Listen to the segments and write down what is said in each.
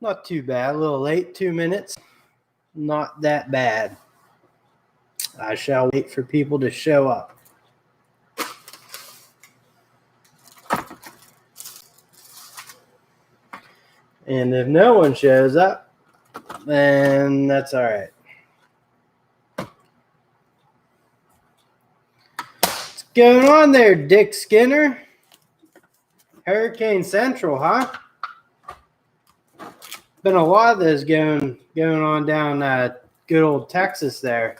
Not too bad. A little late, 2 minutes. Not that bad. I shall wait for people to show up. And if no one shows up, then that's all right. What's going on there, Dick Skinner? Hurricane Central, huh? Been a lot of those going on down good old Texas there.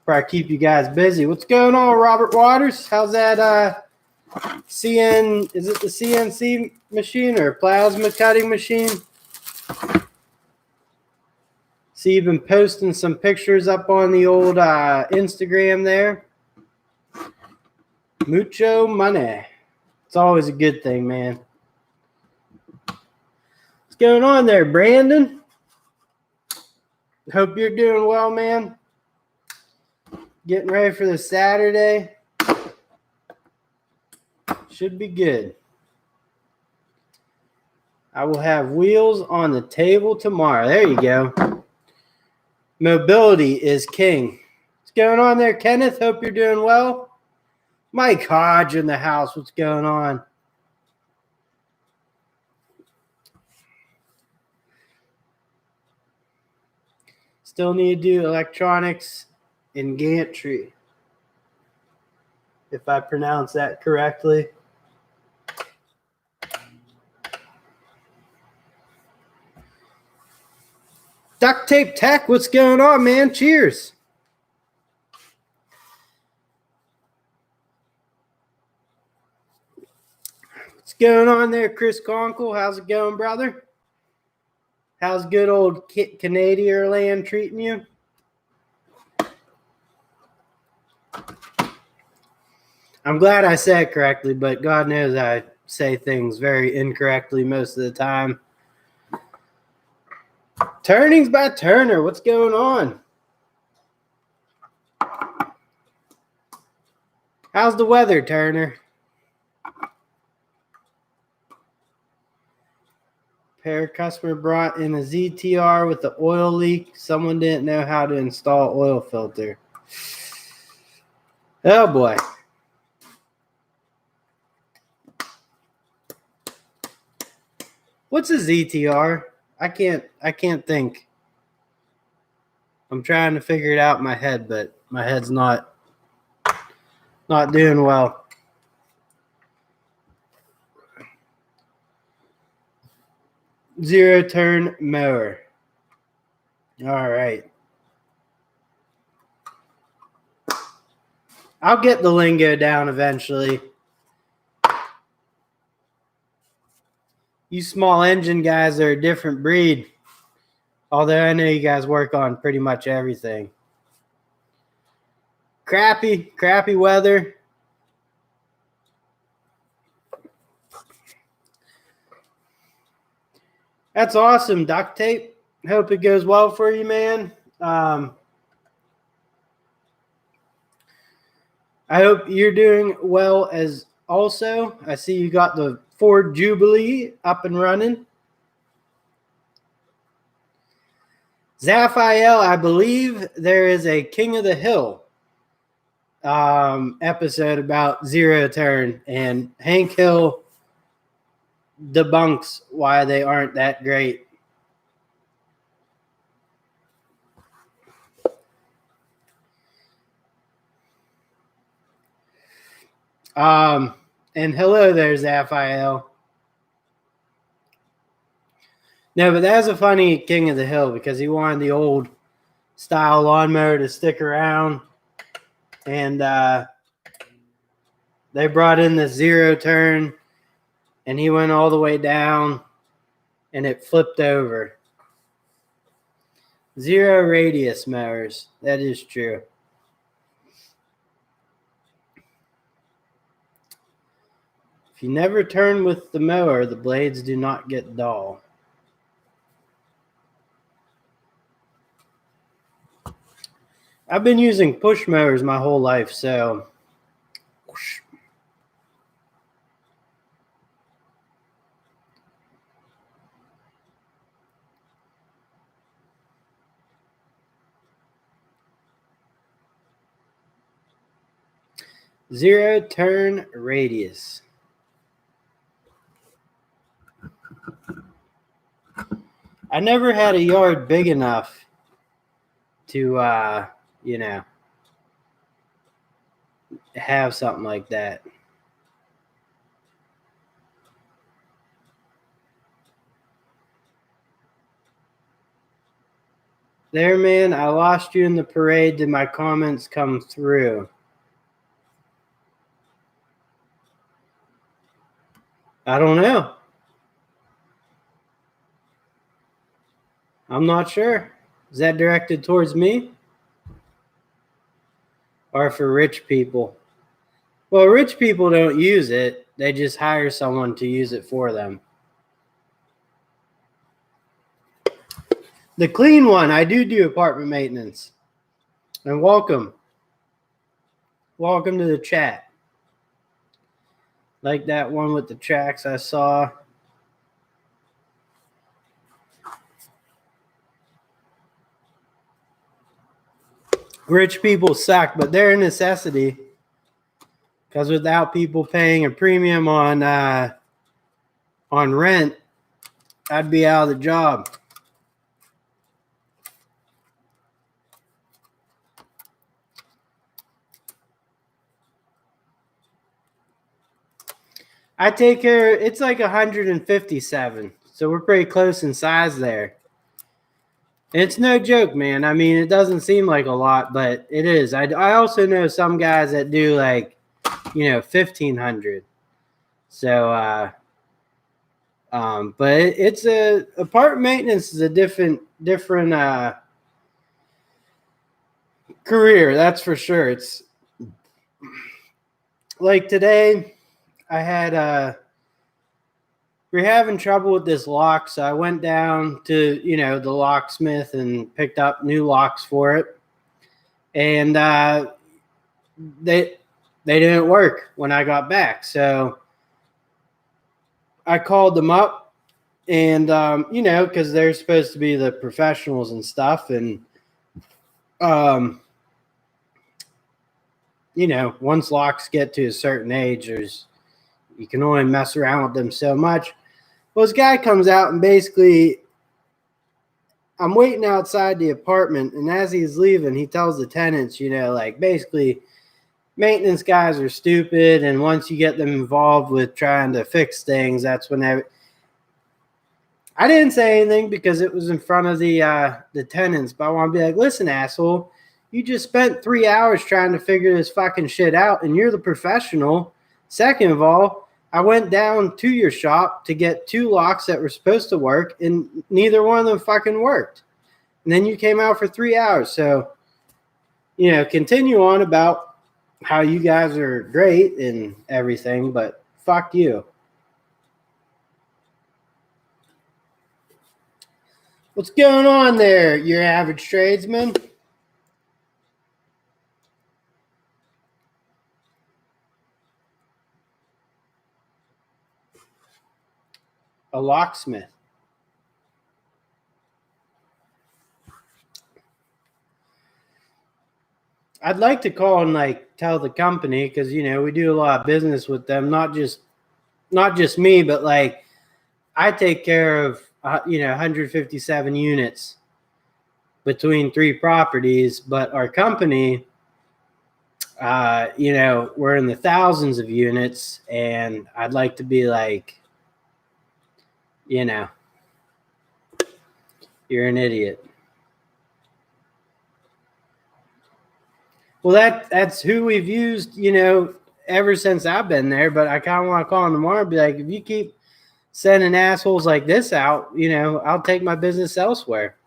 Probably keep you guys busy. What's going on, Robert Waters? How's that is it the CNC machine or plasma cutting machine? See, you've been posting some pictures up on the old Instagram there. Mucho money. It's always a good thing, man. What's going on there, Brandon? Hope you're doing well, man. Getting ready for the Saturday. Should be good. I will have wheels on the table tomorrow. There you go. Mobility is king. What's going on there, Kenneth? Hope you're doing well. Mike Hodge in the house. What's going on? Still need to do electronics in gantry, if I pronounce that correctly. Duct Tape Tech, what's going on, man? Cheers. What's going on there, Chris Conkle? How's it going, brother? How's good old Canadian land treating you? I'm glad I said it correctly, but God knows I say things very incorrectly most of the time. Turnings by Turner, what's going on? How's the weather, Turner? Repair customer brought in a ZTR with the oil leak. Someone didn't know how to install oil filter. Oh boy. What's a ZTR? I can't think. I'm trying to figure it out in my head, but my head's not doing well. Zero turn mower. All right. I'll get the lingo down eventually. You small engine guys are a different breed. Although I know you guys work on pretty much everything. Crappy weather. That's awesome, Duct Tape. Hope it goes well for you, man. I hope you're doing well as also. I see you got the Ford Jubilee up and running. Zaphael, I believe there is a King of the Hill episode about zero turn, and Hank Hill debunks why they aren't that great. And hello there, Zaphael. No, but that's a funny King of the Hill because he wanted the old style lawnmower to stick around. And they brought in the zero turn, and he went all the way down, and it flipped over. Zero radius mowers. That is true. If you never turn with the mower, the blades do not get dull. I've been using push mowers my whole life, so 0 turn radius. I never had a yard big enough to, have something like that. There, man, I lost you in the parade. Did my comments come through? I don't know. I'm not sure. Is that directed towards me? Or for rich people? Well, rich people don't use it. They just hire someone to use it for them. The clean one, I do apartment maintenance. And welcome. Welcome to the chat. Like that one with the tracks I saw. Rich people suck, but they're a necessity. Because without people paying a premium on rent, I'd be out of the job. I take care. It's like 157, so we're pretty close in size there. And it's no joke, man. I mean, it doesn't seem like a lot, but it is. I also know some guys that do like, 1,500. So, but it's apartment maintenance is a different career. That's for sure. It's like today. I had we were having trouble with this lock, so I went down to the locksmith and picked up new locks for it, and they didn't work when I got back. So I called them up, and because they're supposed to be the professionals and stuff, and once locks get to a certain age, you can only mess around with them so much. Well, this guy comes out and basically, I'm waiting outside the apartment, and as he's leaving, he tells the tenants, basically, maintenance guys are stupid, and once you get them involved with trying to fix things, that's when I didn't say anything because it was in front of the tenants, but I want to be like, listen, asshole, you just spent 3 hours trying to figure this fucking shit out, and you're the professional. Second of all, I went down to your shop to get 2 locks that were supposed to work, and neither one of them fucking worked. And then you came out for 3 hours. So, continue on about how you guys are great and everything, but fuck you. What's going on there, your average tradesman? A locksmith. I'd like to call and tell the company because we do a lot of business with them. Not just me, but I take care of 157 units between 3 properties. But our company, we're in the thousands of units, and I'd like to be you're an idiot. Well, that's who we've used, ever since I've been there. But I kind of want to call them tomorrow and be like, if you keep sending assholes like this out, I'll take my business elsewhere.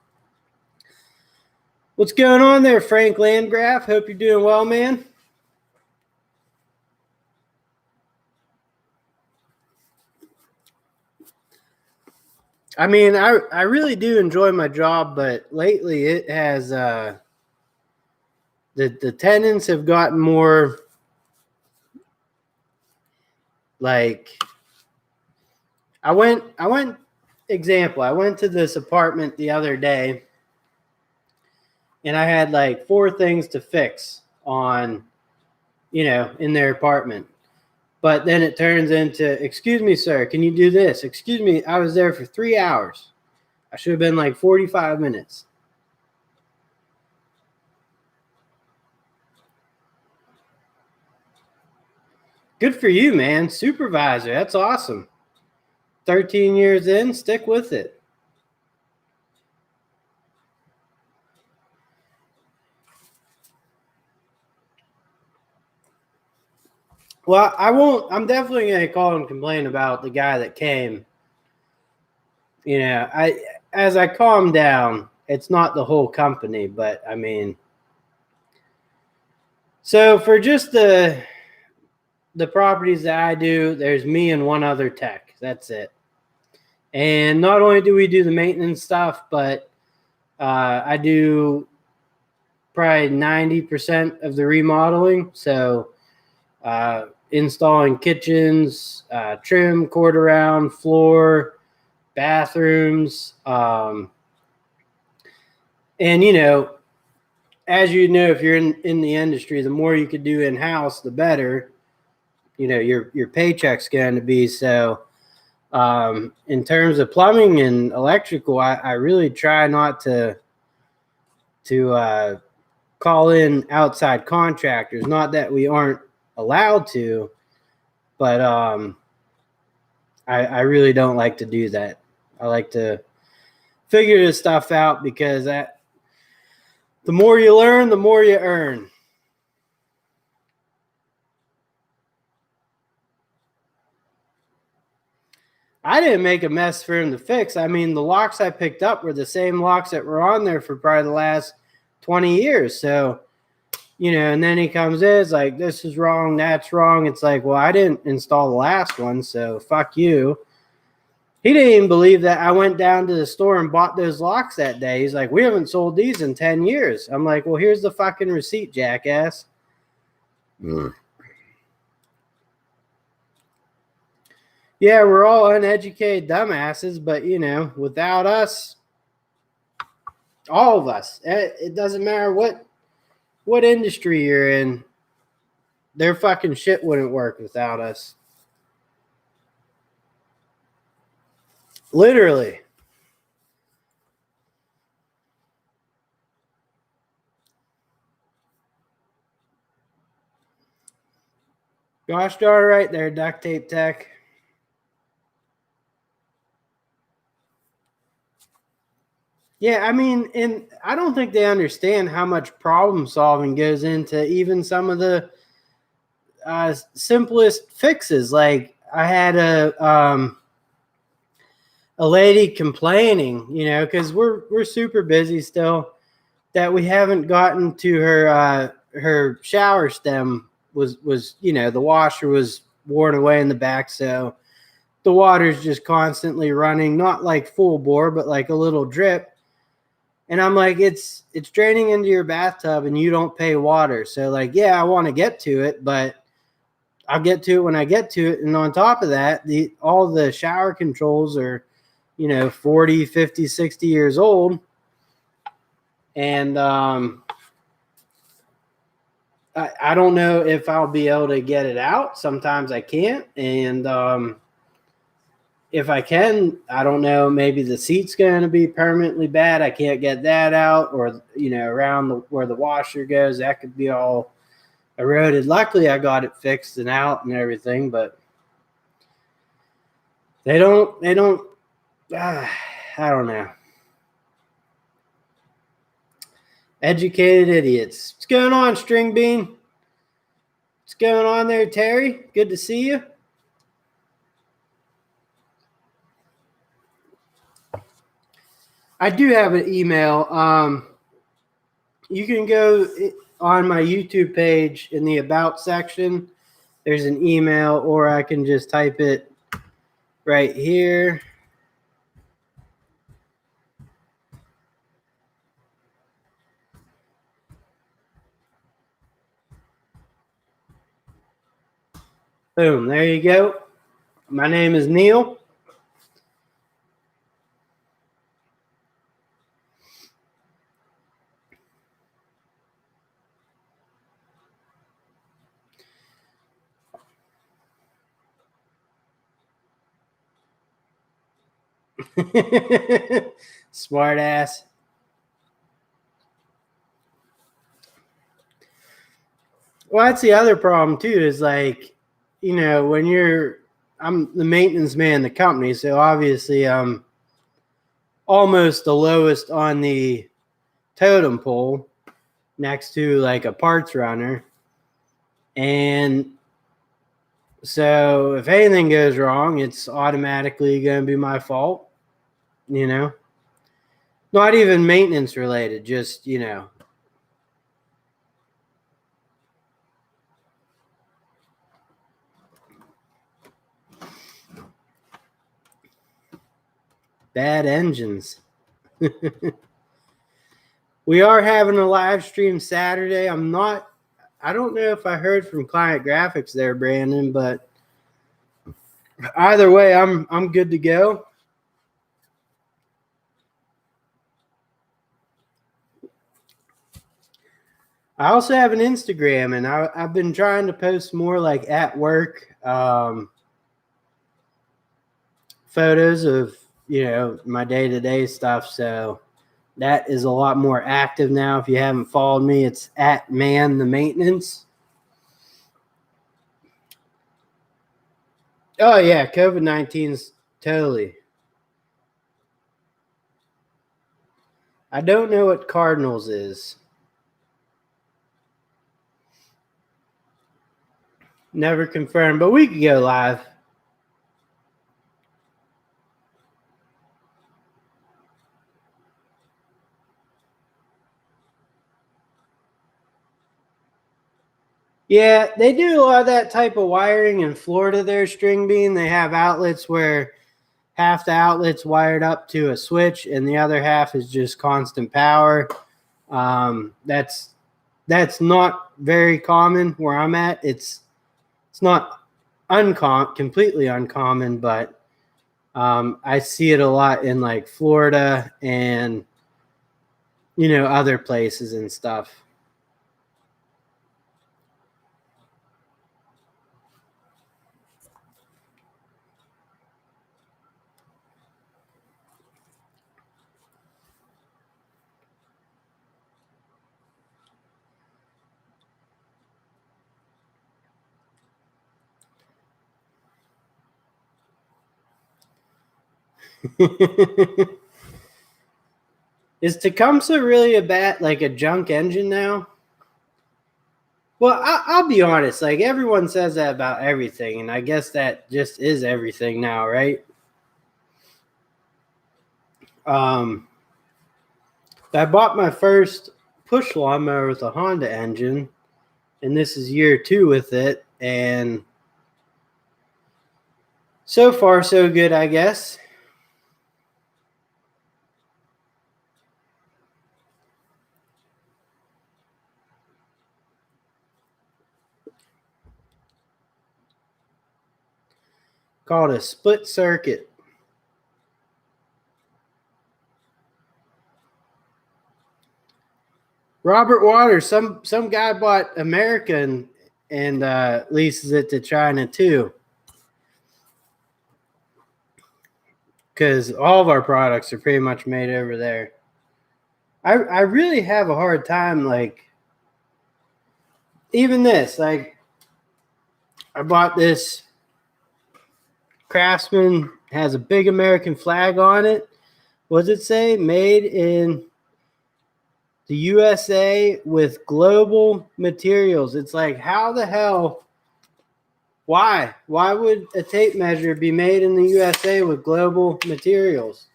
What's going on there, Frank Landgraf? Hope you're doing well, man. I mean, I really do enjoy my job, but lately it has the tenants have gotten more I went to this apartment the other day, and I had 4 things to fix on in their apartment. But then it turns into, excuse me, sir, can you do this? Excuse me, I was there for 3 hours. I should have been like 45 minutes. Good for you, man. Supervisor. That's awesome. 13 years in, stick with it. Well, I'm definitely going to call and complain about the guy that came. As I calm down, it's not the whole company, but I mean, so for just the properties that I do, there's me and one other tech. That's it. And not only do we do the maintenance stuff, but I do probably 90% of the remodeling. So installing kitchens, trim, quarter round, floor, bathrooms. And, as you know, if you're in the industry, the more you could do in-house, the better, your paycheck's going to be. So in terms of plumbing and electrical, I really try not to call in outside contractors. Not that we aren't allowed to, but I really don't like to do that. I like to figure this stuff out because the more you learn, the more you earn. I didn't make a mess for him to fix. I mean, the locks I picked up were the same locks that were on there for probably the last 20 years. So, and then he comes in, it's like, this is wrong, that's wrong. It's like, well, I didn't install the last one, so fuck you. He didn't even believe that I went down to the store and bought those locks that day. He's like, we haven't sold these in 10 years. I'm like, well, here's the fucking receipt, jackass. Yeah, we're all uneducated dumbasses, but, without us, all of us, it doesn't matter what industry you're in, their fucking shit wouldn't work without us. Literally. Gosh darn right there, duct tape tech. Yeah, I mean, and I don't think they understand how much problem solving goes into even some of the simplest fixes. Like I had a lady complaining, because we're super busy still, that we haven't gotten to her shower stem was the washer was worn away in the back, so the water's just constantly running, not like full bore, but like a little drip. And I'm like, it's draining into your bathtub and you don't pay water. So like, yeah, I want to get to it, but I'll get to it when I get to it. And on top of that, all the shower controls are, 40, 50, 60 years old. And I don't know if I'll be able to get it out. Sometimes I can't. And if I can, I don't know, maybe the seat's going to be permanently bad. I can't get that out, or, around where the washer goes, that could be all eroded. Luckily, I got it fixed and out and everything, but they don't, I don't know. Educated idiots. What's going on, String Bean? What's going on there, Terry? Good to see you. I do have an email. You can go on my YouTube page in the About section. There's an email, or I can just type it right here. Boom, there you go. My name is Neil. Smart ass. Well, that's the other problem too, is like, when I'm the maintenance man in the company, so obviously I'm almost the lowest on the totem pole next to like a parts runner. And so if anything goes wrong, it's automatically going to be my fault, Not even maintenance related, just, bad engines. We are having a live stream Saturday. I don't know if I heard from Client Graphics there, Brandon, but either way, I'm good to go. I also have an Instagram, and I've been trying to post more like at work photos of, my day-to-day stuff. So that is a lot more active now. If you haven't followed me, it's at Man the Maintenance. Oh yeah, COVID-19's totally. I don't know what Cardinals is. Never confirmed, but we could go live. Yeah, they do a lot of that type of wiring in Florida there, string bean. They have outlets where half the outlet's wired up to a switch and the other half is just constant power. That's not very common where I'm at. It's not completely uncommon, but I see it a lot in like Florida and other places and stuff. Is Tecumseh really a junk engine now? Well, I'll be honest. Like, everyone says that about everything, and I guess that just is everything now, right? I bought my first push lawnmower with a Honda engine, and this is year 2 with it, and so far so good, I guess. Called a split circuit. Robert Waters, some guy bought American and leases it to China too, because all of our products are pretty much made over there. I really have a hard time, like, even this, like, I bought this Craftsman, has a big American flag on it. What does it say? Made in the USA with global materials. It's like, how the hell? Why? Why would a tape measure be made in the USA with global materials?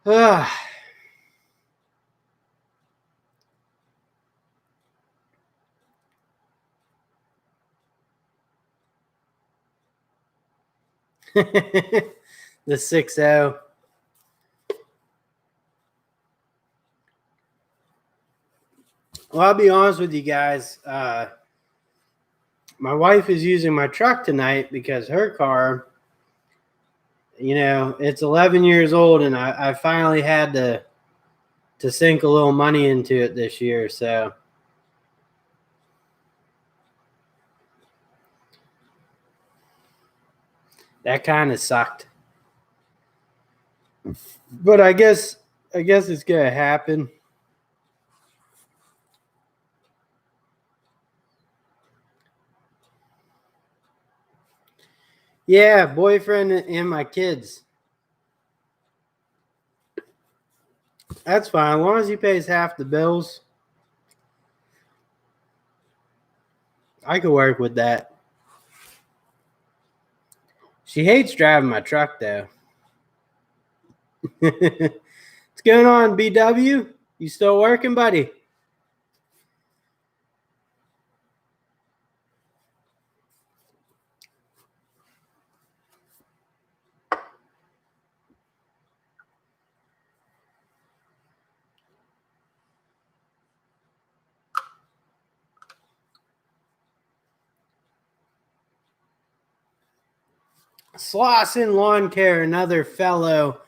The 6.0. Well, I'll be honest with you guys. My wife is using my truck tonight because her car, it's 11 years old, and I finally had to sink a little money into it this year. So That kind of sucked. But I guess it's gonna happen. Yeah, boyfriend and my kids. That's fine. As long as he pays half the bills, I could work with that. She hates driving my truck, though. What's going on, BW? You still working, buddy? Slauson Lawn Care, another fellow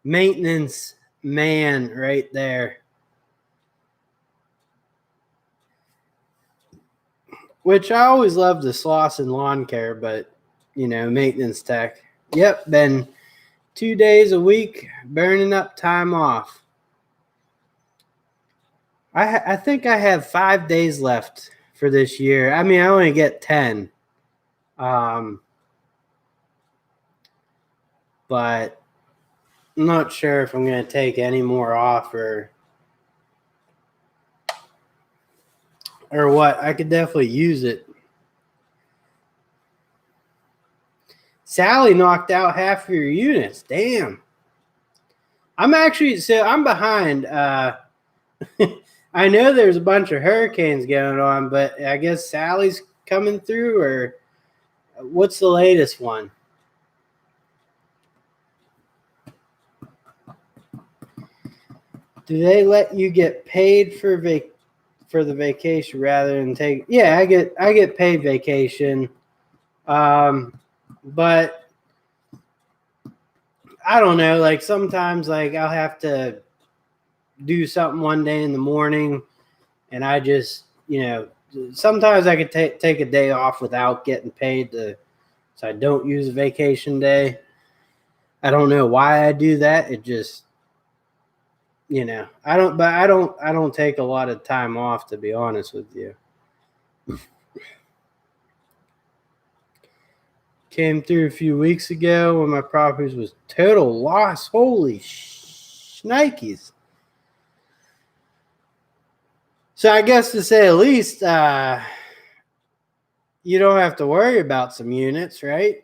maintenance man right there. Which I always loved the Slauson Lawn Care, but, maintenance tech. Yep, been 2 days a week burning up time off. I think I have 5 days left for this year. I mean, I only get 10. But I'm not sure if I'm going to take any more off or what. I could definitely use it. Sally knocked out half of your units. Damn. I'm behind. I know there's a bunch of hurricanes going on, but I guess Sally's coming through, or what's the latest one? Do they let you get paid for the vacation rather than take? Yeah, I get paid vacation, but I don't know. Like sometimes, like I'll have to do something one day in the morning, and I just sometimes I could take a day off without getting paid so I don't use a vacation day. I don't know why I do that. It just I don't take a lot of time off, to be honest with you. Came through a few weeks ago when my properties was total loss. Holy shnikes. So I guess to say the least, you don't have to worry about some units, right?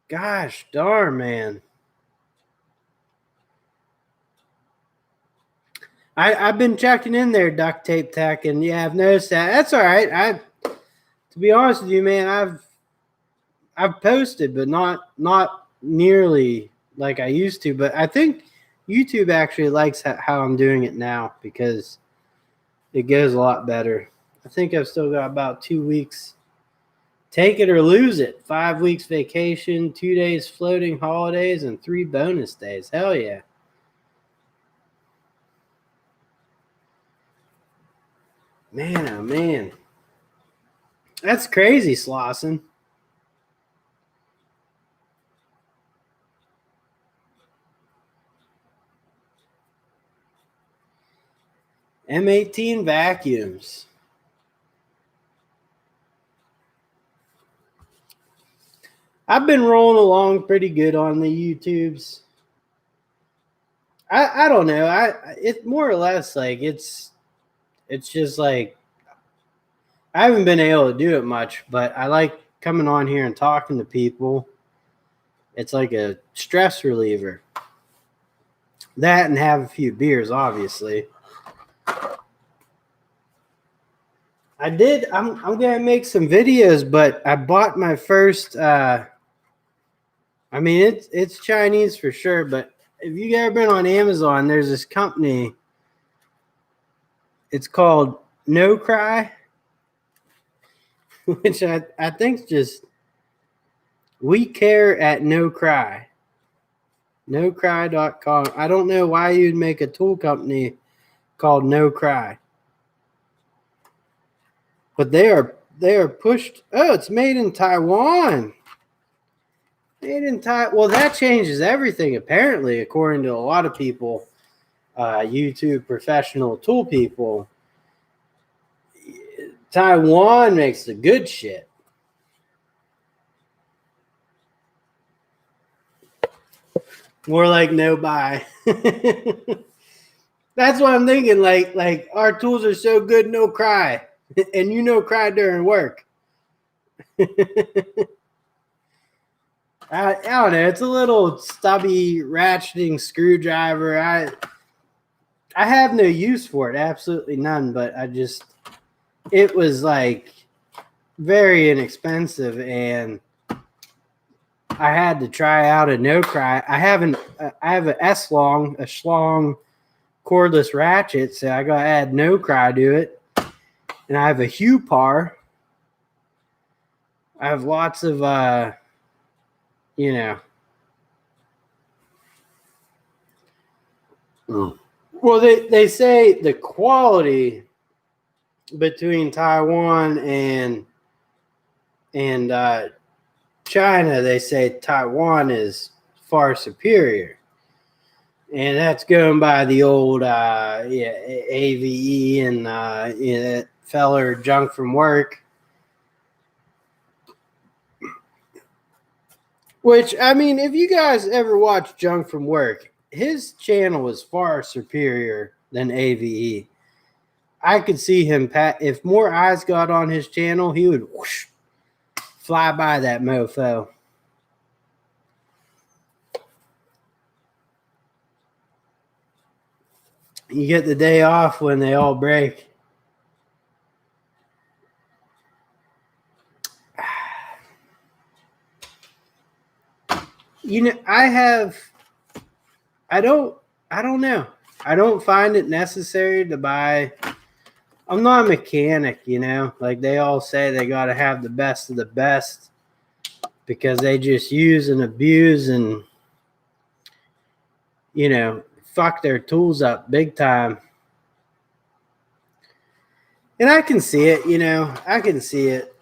Gosh darn, man. I've been checking in there, duct tape tech, and yeah, I've noticed that. That's all right. To be honest with you, man, I've posted, but not nearly like I used to. But I think YouTube actually likes how I'm doing it now because it goes a lot better. I think I've still got about 2 weeks. Take it or lose it. 5 weeks vacation, 2 days floating holidays, and 3 bonus days. Hell yeah. Man, oh man. That's crazy, Slauson. M18 vacuums. I've been rolling along pretty good on the YouTubes. I don't know. It's more or less like it's just like I haven't been able to do it much, but I like coming on here and talking to people. It's like a stress reliever. That and have a few beers, obviously. I'm gonna make some videos, but I bought my first it's Chinese for sure, but if you've ever been on Amazon, there's this company. It's called No Cry, which I think just we care at No Cry. NoCry.com. I don't know why you'd make a tool company called No Cry. But they are pushed. Oh, it's made in Taiwan. Made in Taiwan. Well, that changes everything, apparently, according to a lot of people, YouTube professional tool people. Taiwan makes the good shit. More like no buy. That's what I'm thinking. Like our tools are so good, no cry. And you know cry during work. I don't know. It's a little stubby ratcheting screwdriver. I have no use for it. Absolutely none. But it was like very inexpensive, and I had to try out a no cry. I have an schlong cordless ratchet, so I gotta add no cry to it. And I have a Hupar. I have lots of Well, they say the quality between Taiwan and China, they say Taiwan is far superior. And that's going by the old AVE and feller Junk from Work. Which, I mean, if you guys ever watch Junk from Work, his channel is far superior than AVE. I could see him, if more eyes got on his channel, he would whoosh, fly by that mofo. You get the day off when they all break. You know, I don't know. I don't find it necessary to buy. I'm not a mechanic, like they all say they got to have the best of the best because they just use and abuse and, fuck their tools up big time. And I can see it, I can see it.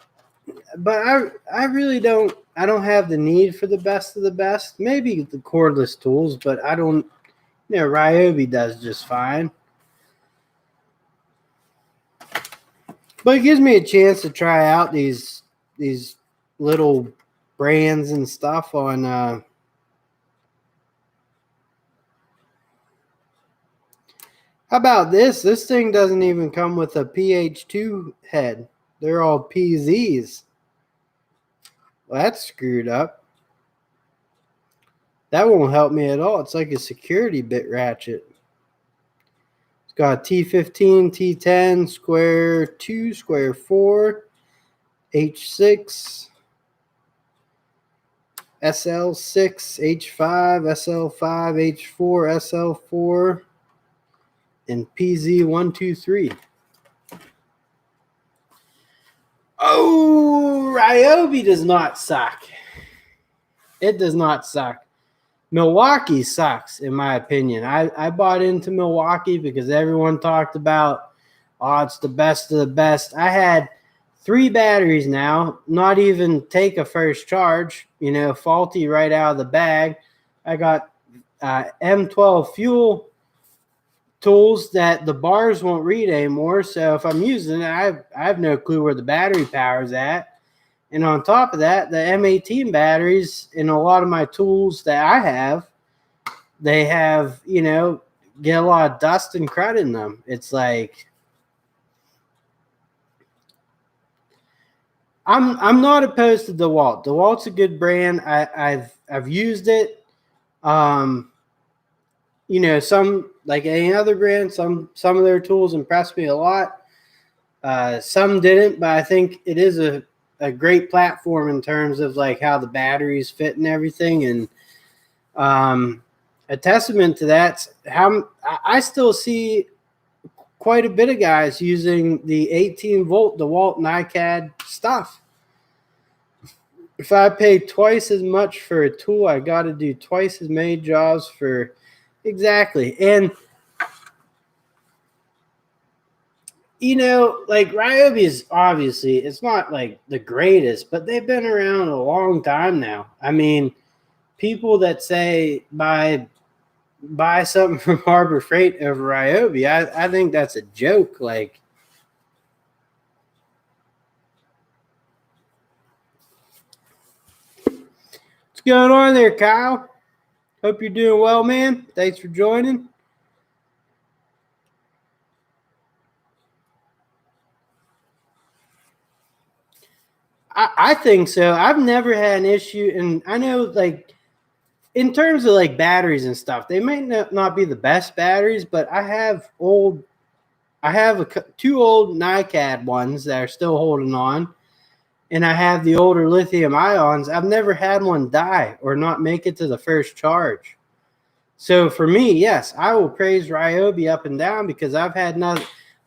But I really don't. I don't have the need for the best of the best. Maybe the cordless tools, but I don't. Ryobi does just fine. But it gives me a chance to try out these little brands and stuff on. How about this? This thing doesn't even come with a PH2 head. They're all PZs. Well, that's screwed up. That won't help me at all. It's like a security bit ratchet. It's got T15, T10, square 2, square 4, H6, SL6, H5, SL5, H4, SL4, and PZ123. Oh, Ryobi does not suck. It does not suck. Milwaukee sucks, in my opinion. I bought into Milwaukee because everyone talked about, it's the best of the best. I had 3 batteries now, not even take a first charge, faulty right out of the bag. I got M12 fuel tools that the bars won't read anymore. So if I'm using it, I have no clue where the battery power is at. And on top of that, the M18 batteries in a lot of my tools that I have, they have, get a lot of dust and crud in them. It's like, I'm not opposed to DeWalt. DeWalt's a good brand. I've used it. Some, like any other brand, some of their tools impressed me a lot. Some didn't, but I think it is a great platform in terms of like how the batteries fit and everything. And a testament to that, how I still see quite a bit of guys using the 18 volt DeWalt NiCad stuff. If I pay twice as much for a tool, I got to do twice as many jobs for exactly. And you know, like Ryobi is obviously it's not like the greatest, but they've been around a long time now. I mean, people that say buy something from Harbor Freight over Ryobi, I think that's a joke. Like, what's going on there, Kyle? Hope you're doing well, man. Thanks for joining. I think so. I've never had an issue, and I know like in terms of like batteries and stuff, they may not be the best batteries, but I have two old NiCad ones that are still holding on, and I have the older lithium ions. I've never had one die or not make it to the first charge. So for me, yes, I will praise Ryobi up and down because I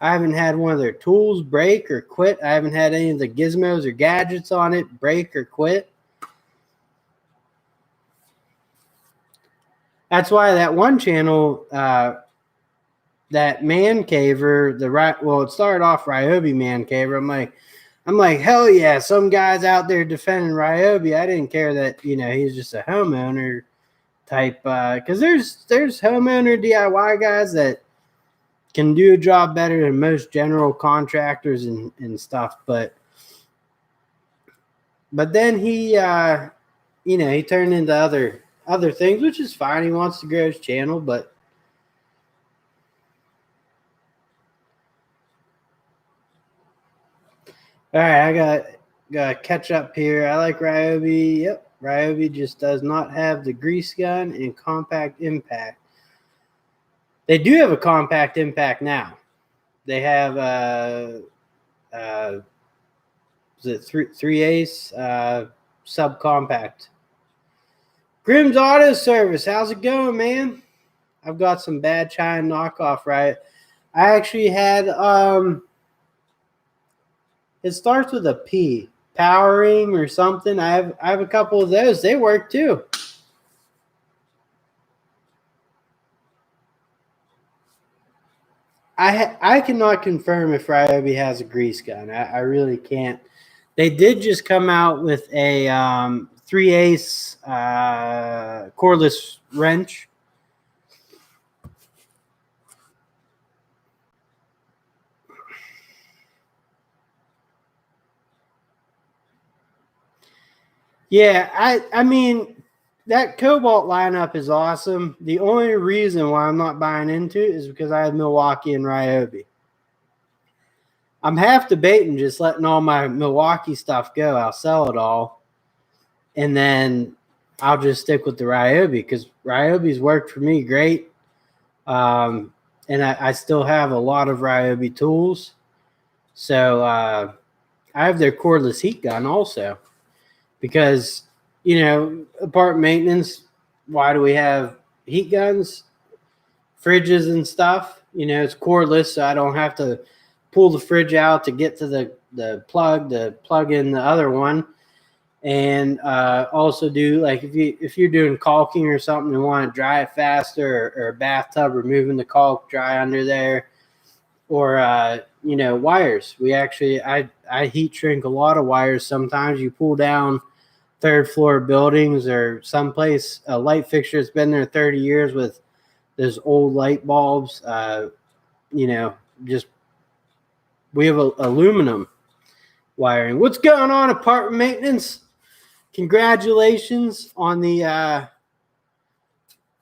haven't had one of their tools break or quit. I haven't had any of the gizmos or gadgets on it break or quit. That's why that one channel, that Man Caver, it started off Ryobi Man Caver. I'm like, hell yeah, some guys out there defending Ryobi. I didn't care that, he's just a homeowner type, because there's homeowner DIY guys that can do a job better than most general contractors and stuff. But then he he turned into other things, which is fine. He wants to grow his channel, but all right, I got to catch up here. I like Ryobi. Yep, Ryobi just does not have the grease gun and compact impact. They do have a compact impact now. They have is it three ace subcompact. Grimm's Auto Service, how's it going, man? I've got some bad China knockoff, right? I actually had it starts with a P, Powering or something. I have a couple of those. They work too. I cannot confirm if Ryobi has a grease gun. I really can't. They did just come out with a 3/8 cordless wrench. Yeah, I mean that Cobalt lineup is awesome. The only reason why I'm not buying into it is because I have Milwaukee and Ryobi. I'm half debating just letting all my Milwaukee stuff go. I'll sell it all, and then I'll just stick with the Ryobi because Ryobi's worked for me great. And I still have a lot of Ryobi tools. So I have their cordless heat gun also because, apartment maintenance, why do we have heat guns, fridges and stuff? It's cordless, so I don't have to pull the fridge out to get to the plug to plug in the other one. And also do like if you're doing caulking or something and want to dry it faster, or a bathtub, removing the caulk dry under there, or wires. I heat shrink a lot of wires. Sometimes you pull down third floor buildings or someplace a light fixture that's been there 30 years with those old light bulbs. Just we have aluminum wiring. What's going on, apartment maintenance? Congratulations on the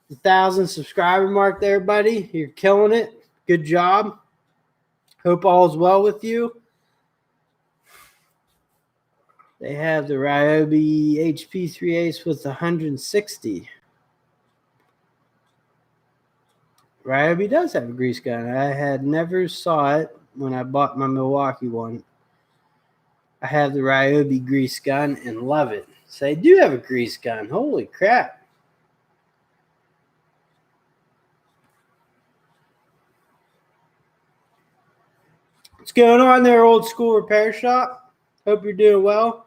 1,000 subscriber mark there, buddy. You're killing it. Good job. Hope all is well with you. They have the Ryobi HP 3/8 with 160. Ryobi does have a grease gun. I had never saw it when I bought my Milwaukee one. I have the Ryobi grease gun and love it. So they do have a grease gun. Holy crap. What's going on there, old school repair shop? Hope you're doing well.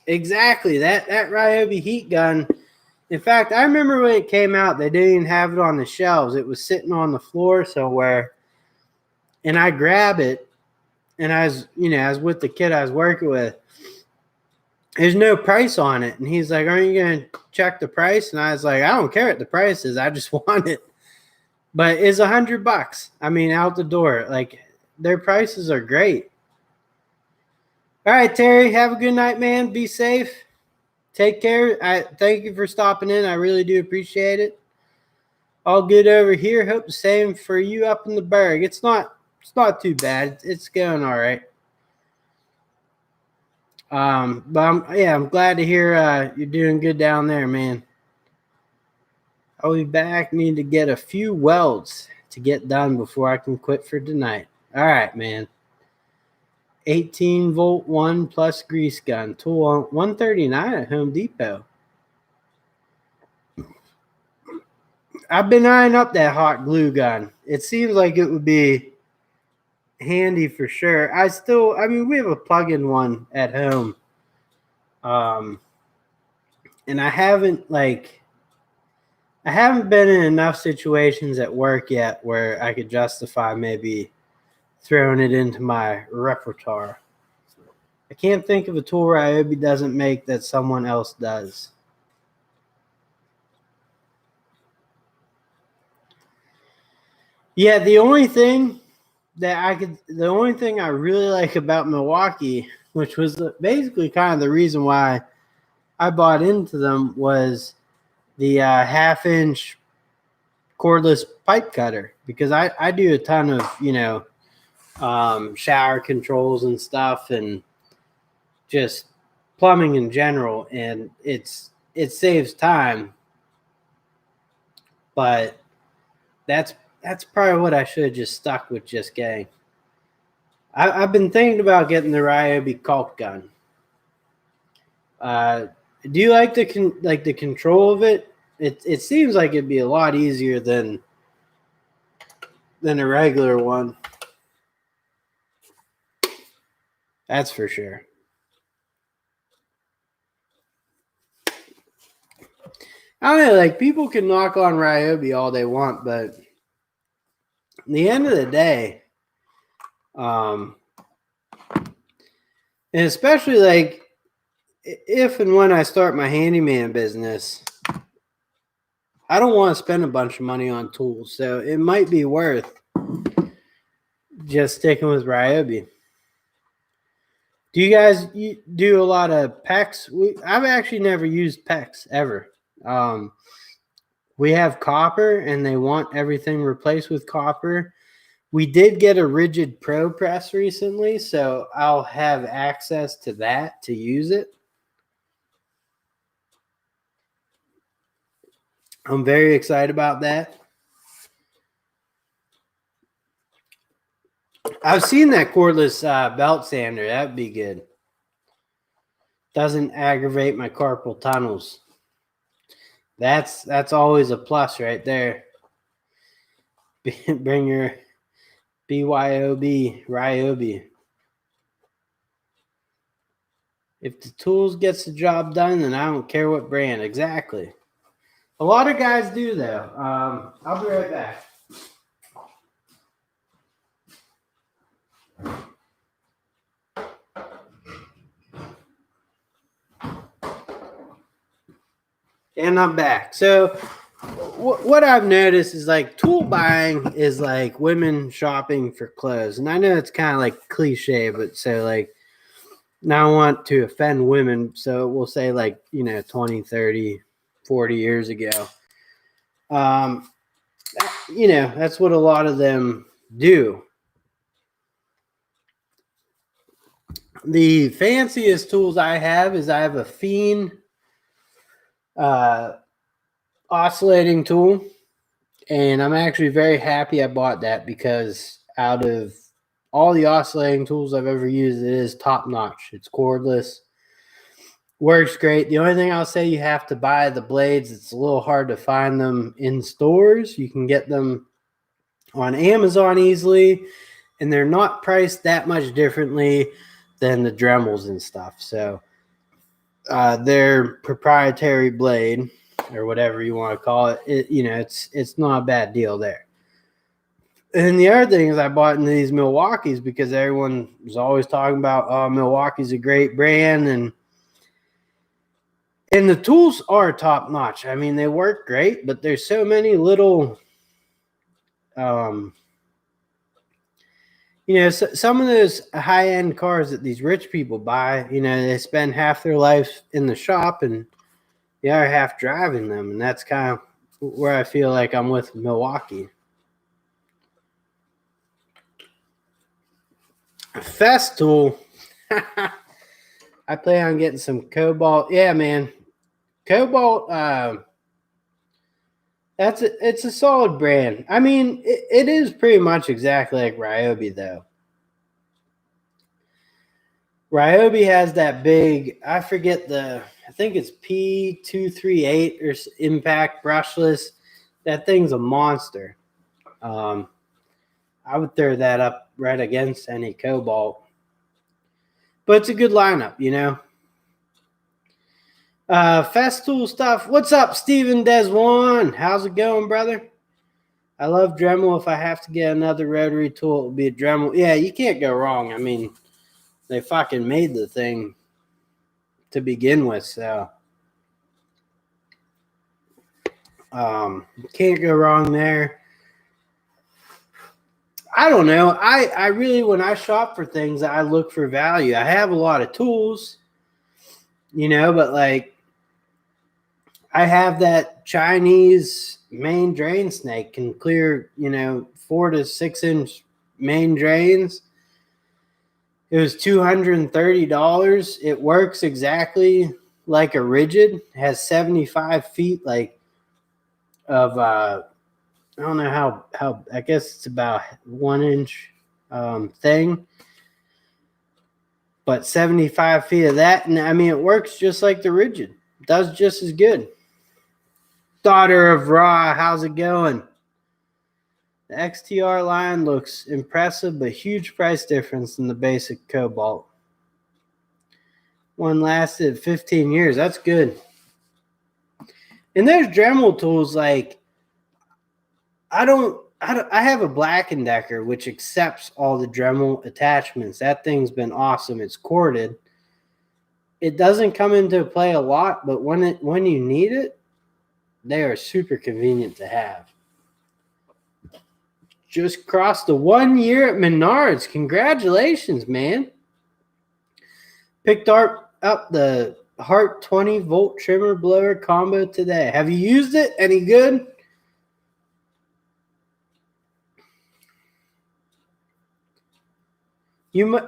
Exactly. That Ryobi heat gun. In fact, I remember when it came out, they didn't even have it on the shelves. It was sitting on the floor somewhere. And I grab it, and I was with the kid I was working with. There's no price on it. And he's like, aren't you going to check the price? And I was like, I don't care what the price is. I just want it. But it's $100. I mean, out the door. Like, their prices are great. All right, Terry, have a good night, man. Be safe. Take care. I thank you for stopping in. I really do appreciate it. All good over here. Hope the same for you up in the Berg. It's not too bad. It's going all right. But I'm glad to hear you're doing good down there, man. I'll be back. Need to get a few welds to get done before I can quit for tonight. All right, man. 18 volt 1 plus grease gun. Tool $139 at Home Depot. I've been eyeing up that hot glue gun. It seems like it would be handy for sure. We have a plug-in one at home. And I haven't been in enough situations at work yet where I could justify maybe throwing it into my repertoire. I can't think of a tool Ryobi doesn't make that someone else does. Yeah, the only thing I really like about Milwaukee, which was basically kind of the reason why I bought into them, was the half-inch cordless pipe cutter, because I do a ton of shower controls and stuff, and just plumbing in general, and it saves time. But that's probably what I should have just stuck with, just getting. I've been thinking about getting the Ryobi caulk gun. Do you like the control of it? It seems like it'd be a lot easier than a regular one. That's for sure. I don't know, like, people can knock on Ryobi all they want, but at the end of the day, and especially like if and when I start my handyman business, I don't want to spend a bunch of money on tools, so it might be worth just sticking with Ryobi. Do you guys do a lot of PEX? I've actually never used PEX ever. We have copper, and they want everything replaced with copper. We did get a Rigid Pro press recently, so I'll have access to that to use it. I'm very excited about that. I've seen that cordless belt sander. That'd be good. Doesn't aggravate my carpal tunnels. That's always a plus right there. Bring your BYOB, Ryobi. If the tools gets the job done, then I don't care what brand. Exactly. A lot of guys do, though. I'll be right back. And I'm back. So what I've noticed is, like, tool buying is like women shopping for clothes. And I know it's kind of like cliche, but so, like, now I want to offend women. So we'll say, like, 20, 30, 40 years ago. That's what a lot of them do. The fanciest tools I have is I have a Fiend oscillating tool, and I'm actually very happy I bought that, because out of all the oscillating tools I've ever used, it is top notch. It's cordless, works great. The only thing I'll say, you have to buy the blades. It's a little hard to find them in stores. You can get them on Amazon easily, and they're not priced that much differently than the Dremels and stuff. So their proprietary blade or whatever you want to call it, it's not a bad deal there. And the other thing is I bought into these Milwaukee's because everyone was always talking about, oh, Milwaukee's a great brand, and the tools are top notch. I mean, they work great, but there's so many little some of those high-end cars that these rich people buy, they spend half their life in the shop and the other half driving them. And that's kind of where I feel like I'm with Milwaukee. Festool. I plan on getting some Cobalt. Yeah, man. Cobalt, it's a solid brand. I mean, it is pretty much exactly like Ryobi, though. Ryobi has that big, I think it's P238 or impact brushless. That thing's a monster. I would throw that up right against any Cobalt. But it's a good lineup, Festool stuff. What's up, Steven Deswan? How's it going, brother? I love Dremel. If I have to get another rotary tool, it will be a Dremel. Yeah, you can't go wrong. I mean, they fucking made the thing to begin with, so can't go wrong there. I don't know. I really, when I shop for things, I look for value. I have a lot of tools, but like I have that Chinese main drain snake can clear, 4 to 6 inch main drains. It was $230. It works exactly like a rigid. It has 75 feet of I don't know how I guess it's about 1 inch thing, but 75 feet of that, and I mean it works just like the rigid. It does just as good. Daughter of Ra, how's it going? The XTR line looks impressive, but huge price difference in the basic Cobalt. One lasted 15 years. That's good. And there's Dremel tools like I have a Black & Decker which accepts all the Dremel attachments. That thing's been awesome. It's corded. It doesn't come into play a lot, but when you need it, they are super convenient to have. Just crossed the 1 year at Menards. Congratulations, man. Picked up the Hart 20 volt trimmer blower combo today. Have you used it? Any good?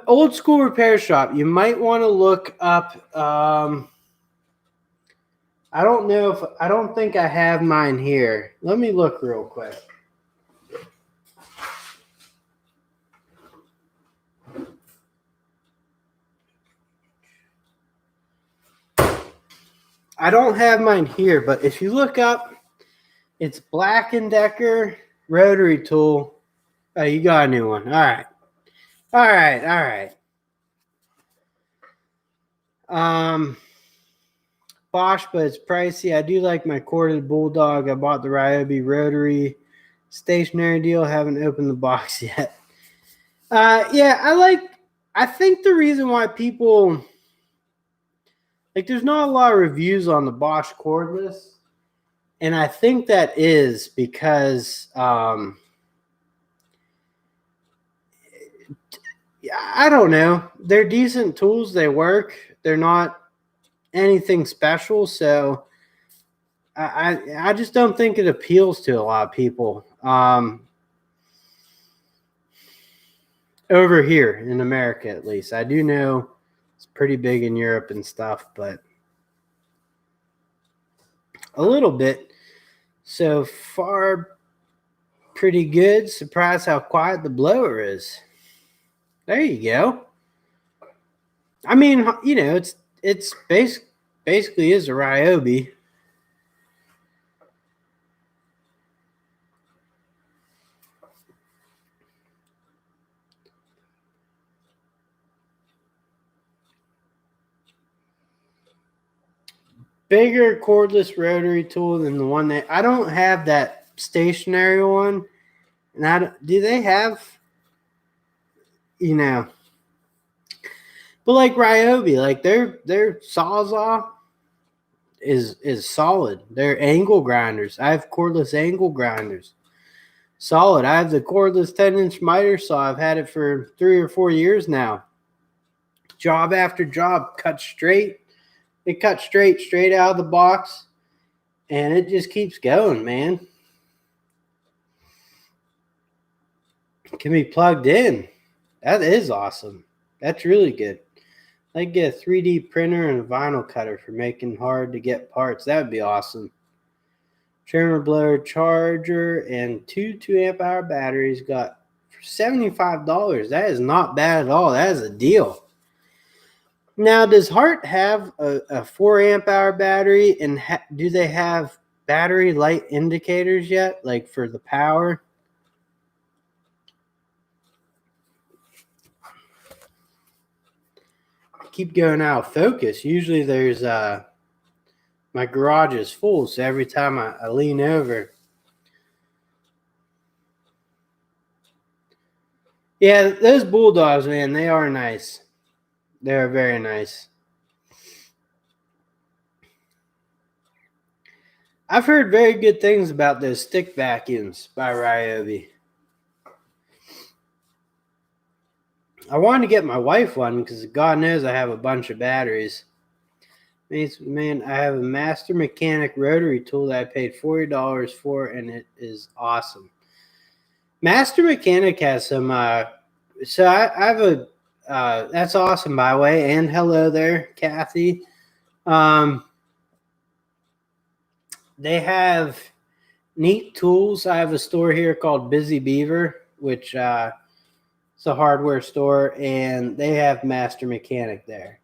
Old school repair shop. You might want to look up. I don't think I have mine here. Let me look real quick. I don't have mine here, but if you look up, it's Black & Decker rotary tool. Oh, you got a new one. All right. Bosch, but it's pricey. I do like my corded Bulldog. I bought the Ryobi rotary stationary deal. Haven't opened the box yet. I think the reason why people there's not a lot of reviews on the Bosch cordless, and I think that is because I don't know. They're decent tools. They work. They're not anything special. So I just don't think it appeals to a lot of people over here in America, at least. I do know it's pretty big in Europe and stuff, but a little bit. So far, pretty good. Surprised how quiet the blower is. There you go. I mean, it's basically is a Ryobi. bigger cordless rotary tool than the one that I don't have that stationary one. And do they have, you know, but like Ryobi, like their Sawzall is solid. They're angle grinders. I have cordless angle grinders. Solid. I have the cordless 10-inch miter saw. I've had it for 3 or 4 years now. Job after job, cut straight. It cuts straight out of the box, and it just keeps going, man. It can be plugged in. That is awesome. That's really good. I'd get a 3D printer and a vinyl cutter for making hard to get parts. That would be awesome. Trimmer blower charger and 2 amp hour batteries got for $75. That is not bad at all. That is a deal. Now, does Hart have a 4 amp hour battery, and do they have battery light indicators yet, like for the power? I keep going out of focus. Usually there's my garage is full, so every time I lean over. Yeah, those bulldogs, man, they are nice. They're very nice. I've heard very good things about those stick vacuums by Ryobi. I wanted to get my wife one because God knows I have a bunch of batteries. Man, I have a Master Mechanic rotary tool that I paid $40 for, and it is awesome. Master Mechanic has some. So I have a. That's awesome, by the way. And hello there, Kathy. They have neat tools. I have a store here called Busy Beaver, which it's a hardware store, and they have Master Mechanic there.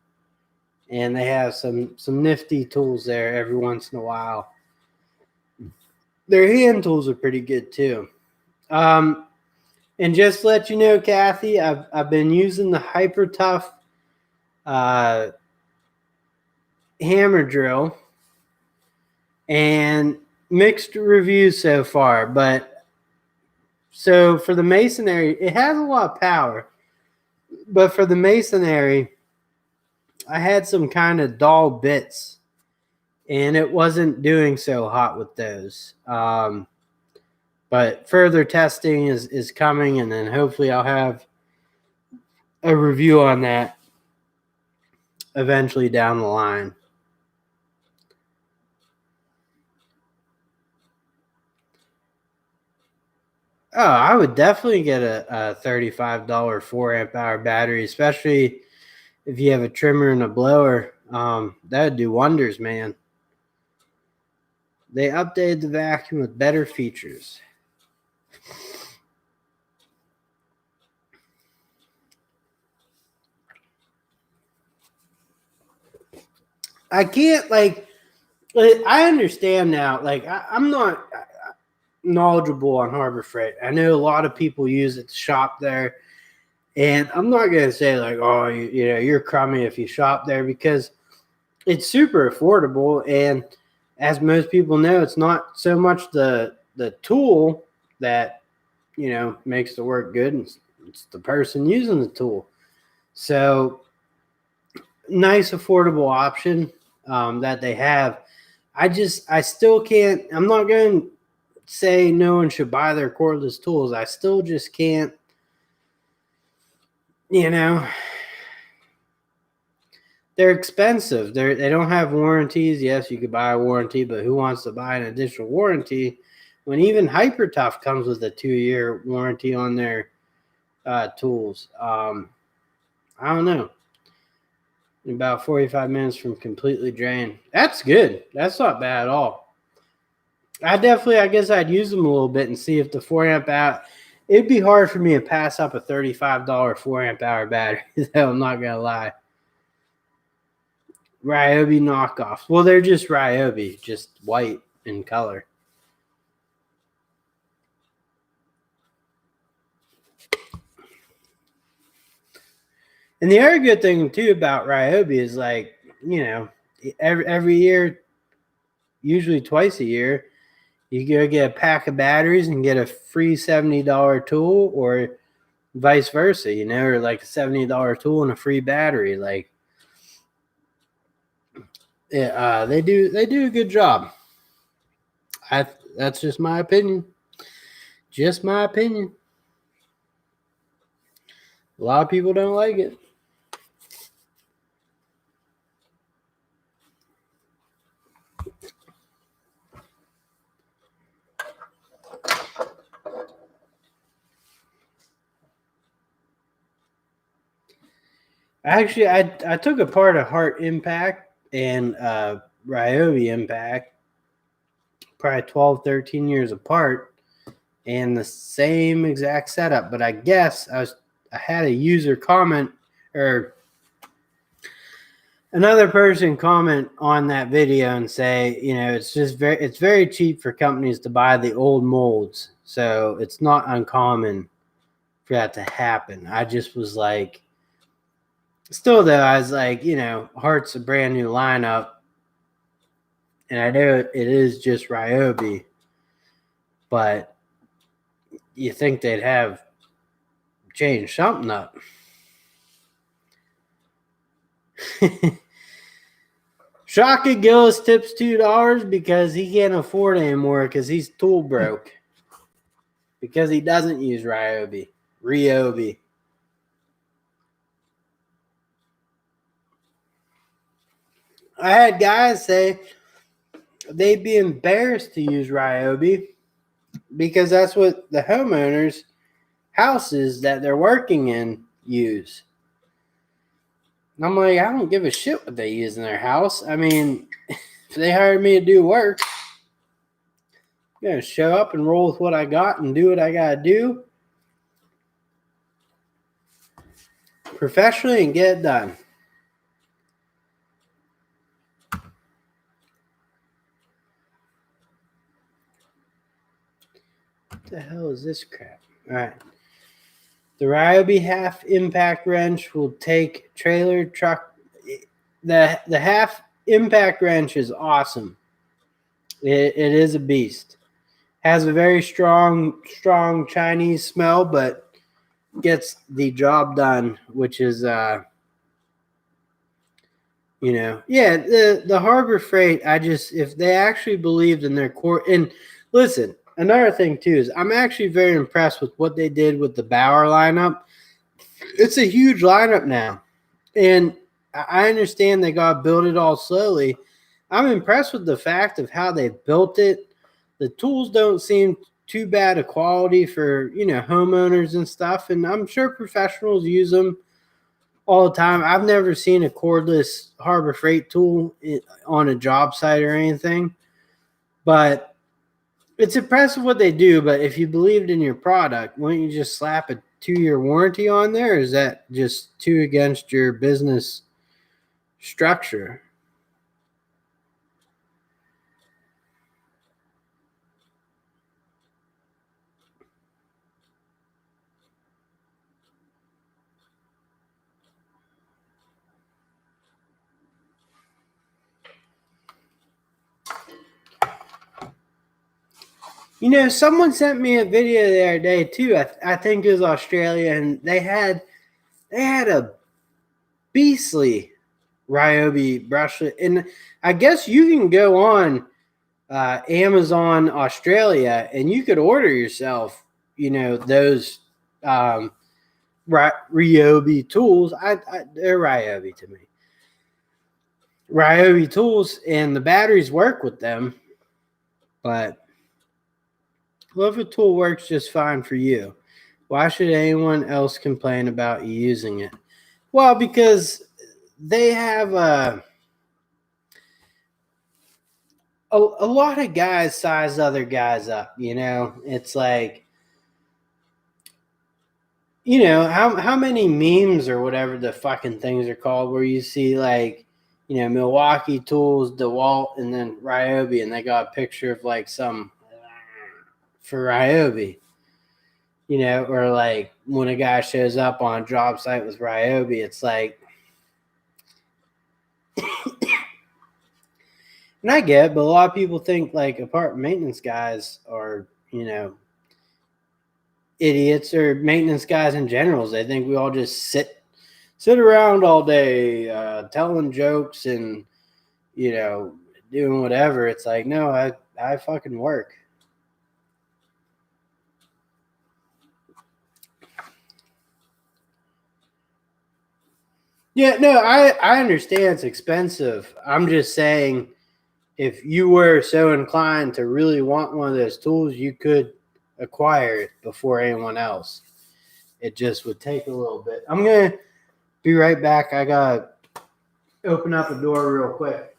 And they have some nifty tools there every once in a while. Their hand tools are pretty good too. And just to let you know, Kathy, I've been using the Hyper Tough hammer drill, and mixed reviews so far. But so for the masonry, it has a lot of power. But for the masonry, I had some kind of dull bits, and it wasn't doing so hot with those. But further testing is coming, and then hopefully I'll have a review on that eventually down the line. Oh, I would definitely get a $35 4 amp hour battery, especially if you have a trimmer and a blower. That would do wonders, man. They updated the vacuum with better features. I can't, like, I understand now. Like, I'm not knowledgeable on Harbor Freight. I know a lot of people use it to shop there. And I'm not going to say, like, oh, you're crummy if you shop there, because it's super affordable. And as most people know, it's not so much the tool that, makes the work good. It's the person using the tool. So nice, affordable option that they have. I still can't, I'm not going to say no one should buy their cordless tools. I still just can't, they're expensive. They don't have warranties. Yes, you could buy a warranty, but who wants to buy an additional warranty when even Hyper Tough comes with a 2-year warranty on their tools? I don't know. About 45 minutes from completely drained. That's good. That's not bad at all. I guess I'd use them a little bit and see if the 4 amp hour. It'd be hard for me to pass up a $35 4 amp hour battery, though, I'm not going to lie. Ryobi knockoffs. Well, they're just Ryobi, just white in color. And the other good thing too about Ryobi is, like, every year usually twice a year. You go get a pack of batteries and get a free $70 tool, or vice versa, or like a $70 tool and a free battery. Like, they do a good job. That's just my opinion. Just my opinion. A lot of people don't like it. Actually, I took apart a Heart Impact and Ryobi Impact, probably 12, 13 years apart, and the same exact setup. But I guess I had a user comment, or another person comment on that video and say, it's very cheap for companies to buy the old molds, so it's not uncommon for that to happen. I just was like, still though, I was like, Heart's a brand new lineup, and I know it is just Ryobi, but you think they'd have changed something up. Shaka Gillis tips $2 because he can't afford it anymore because he's tool broke. Because he doesn't use Ryobi. I had guys say they'd be embarrassed to use Ryobi because that's what the homeowners' houses that they're working in use. And I'm like, I don't give a shit what they use in their house. I mean, if they hired me to do work, I'm going to show up and roll with what I got and do what I got to do professionally and get it done. What the hell is this crap? All right. The Ryobi half impact wrench will take trailer truck. The half impact wrench is awesome. It is a beast. Has a very strong Chinese smell, but gets the job done, which is the Harbor Freight. If they actually believed in their core, and listen, another thing too is I'm actually very impressed with what they did with the Bauer lineup. It's a huge lineup now, and I understand they got to build it all slowly. I'm impressed with the fact of how they built it. The tools don't seem too bad a quality for homeowners and stuff, and I'm sure professionals use them all the time. I've never seen a cordless Harbor Freight tool on a job site or anything, but it's impressive what they do. But if you believed in your product, wouldn't you just slap a 2-year warranty on there? Or is that just too against your business structure? Someone sent me a video the other day too. I think it was Australia, and they had a beastly Ryobi brushless, and I guess you can go on Amazon Australia and you could order yourself, those Ryobi tools. They're Ryobi to me. Ryobi tools, and the batteries work with them, but well, if a tool works just fine for you, why should anyone else complain about you using it? Well, because they have a lot of guys size other guys up. It's like, how many memes or whatever the fucking things are called where you see like, Milwaukee Tools, DeWalt, and then Ryobi, and they got a picture of like some for Ryobi, or like when a guy shows up on a job site with Ryobi, it's like, And I get it, but a lot of people think like apartment maintenance guys are, idiots, or maintenance guys in general. They think we all just sit around all day telling jokes and, doing whatever. It's like, no, I fucking work. Yeah, no, I understand it's expensive. I'm just saying, if you were so inclined to really want one of those tools, you could acquire it before anyone else. It just would take a little bit. I'm going to be right back. I got to open up the door real quick.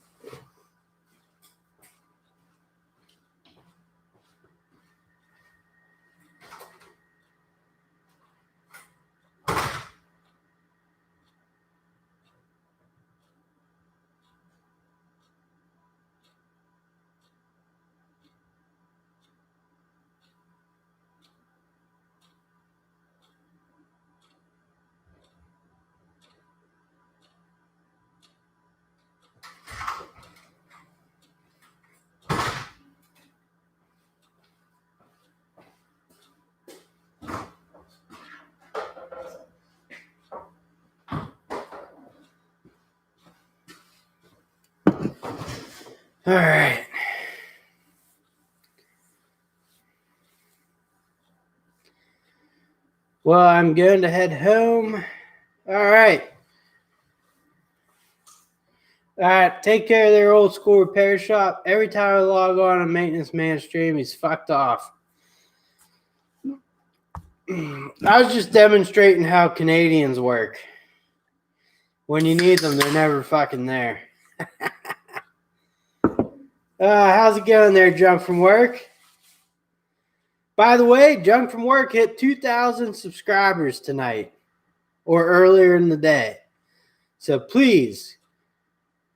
All right. Well, I'm going to head home. All right. All right. Take care of their old school repair shop. Every time I log on a maintenance man stream, he's fucked off. I was just demonstrating how Canadians work. When you need them, they're never fucking there. How's it going there, Junk from Work? By the way, Junk from Work hit 2,000 subscribers tonight or earlier in the day. So please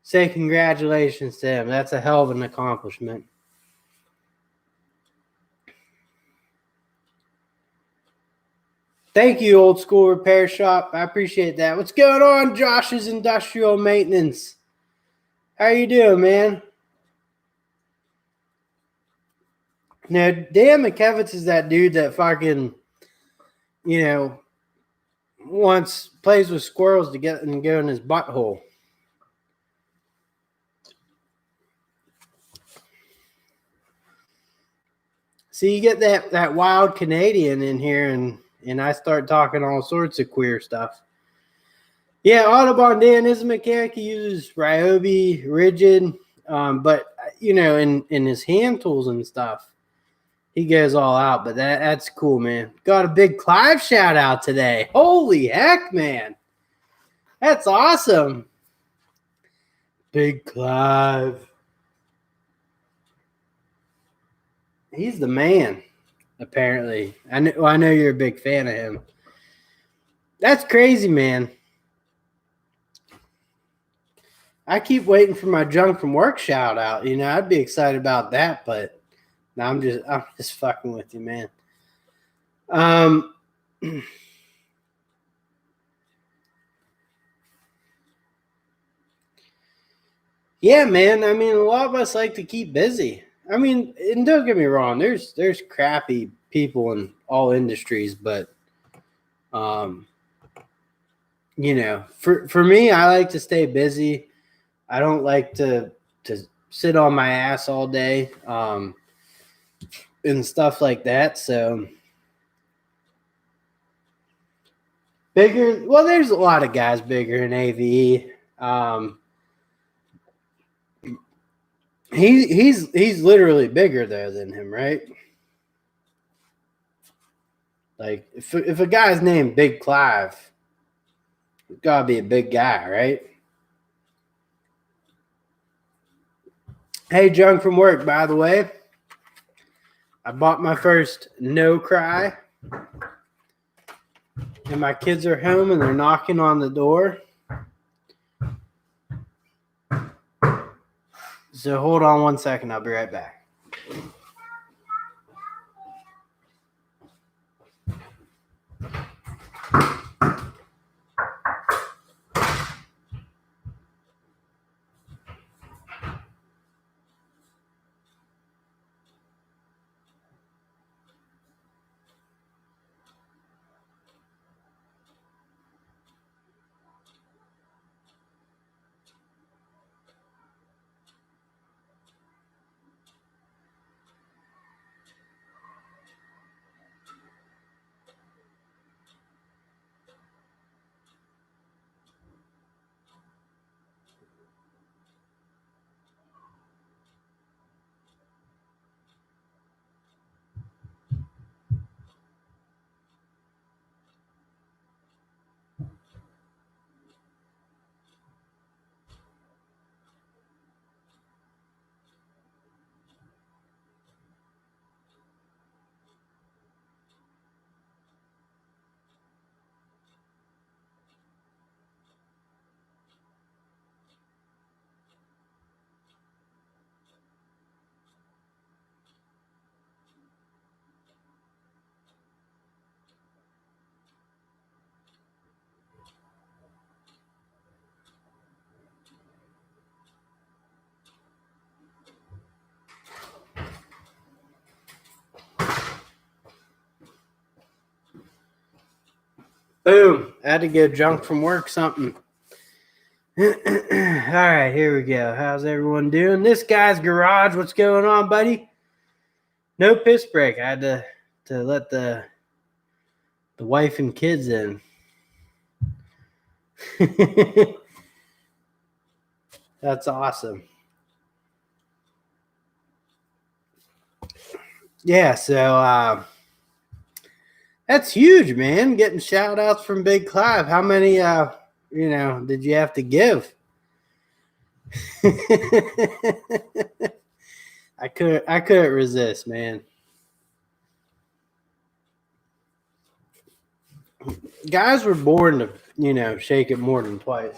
say congratulations to him. That's a hell of an accomplishment. Thank you, Old School Repair Shop. I appreciate that. What's going on, Josh's Industrial Maintenance? How you doing, man? Now, Dan McKevitz is that dude that fucking, once plays with squirrels to get and go in his butthole. See, you get that wild Canadian in here, and I start talking all sorts of queer stuff. Yeah, Audubon Dan is a mechanic. He uses Ryobi, rigid, but in his hand tools and stuff, he goes all out. But that's cool, man. Got a big Clive shout out today. Holy heck, man! That's awesome. Big Clive. He's the man, apparently. I know you're a big fan of him. That's crazy, man. I keep waiting for my Junk from Work shout out. I'd be excited about that, but no, I'm just fucking with you, man. Yeah, man. I mean, a lot of us like to keep busy. I mean, and don't get me wrong, there's crappy people in all industries, but for me, I like to stay busy. I don't like to sit on my ass all day, and stuff like that. So bigger. Well, there's a lot of guys bigger in AVE. He's literally bigger there than him, right? Like if a guy's named Big Clive, it's gotta be a big guy, right? Hey, Junk from Work, by the way, I bought my first No Cry, and my kids are home and they're knocking on the door. So hold on one second. I'll be right back. Boom. I had to go junk from work something. All right, here we go. How's everyone doing? This guy's garage. What's going on, buddy? No piss break. I had to let the wife and kids in. That's awesome. Yeah, so that's huge, man. Getting shout outs from Big Clive. How many did you have to give? I couldn't resist, man. Guys were born to, shake it more than twice.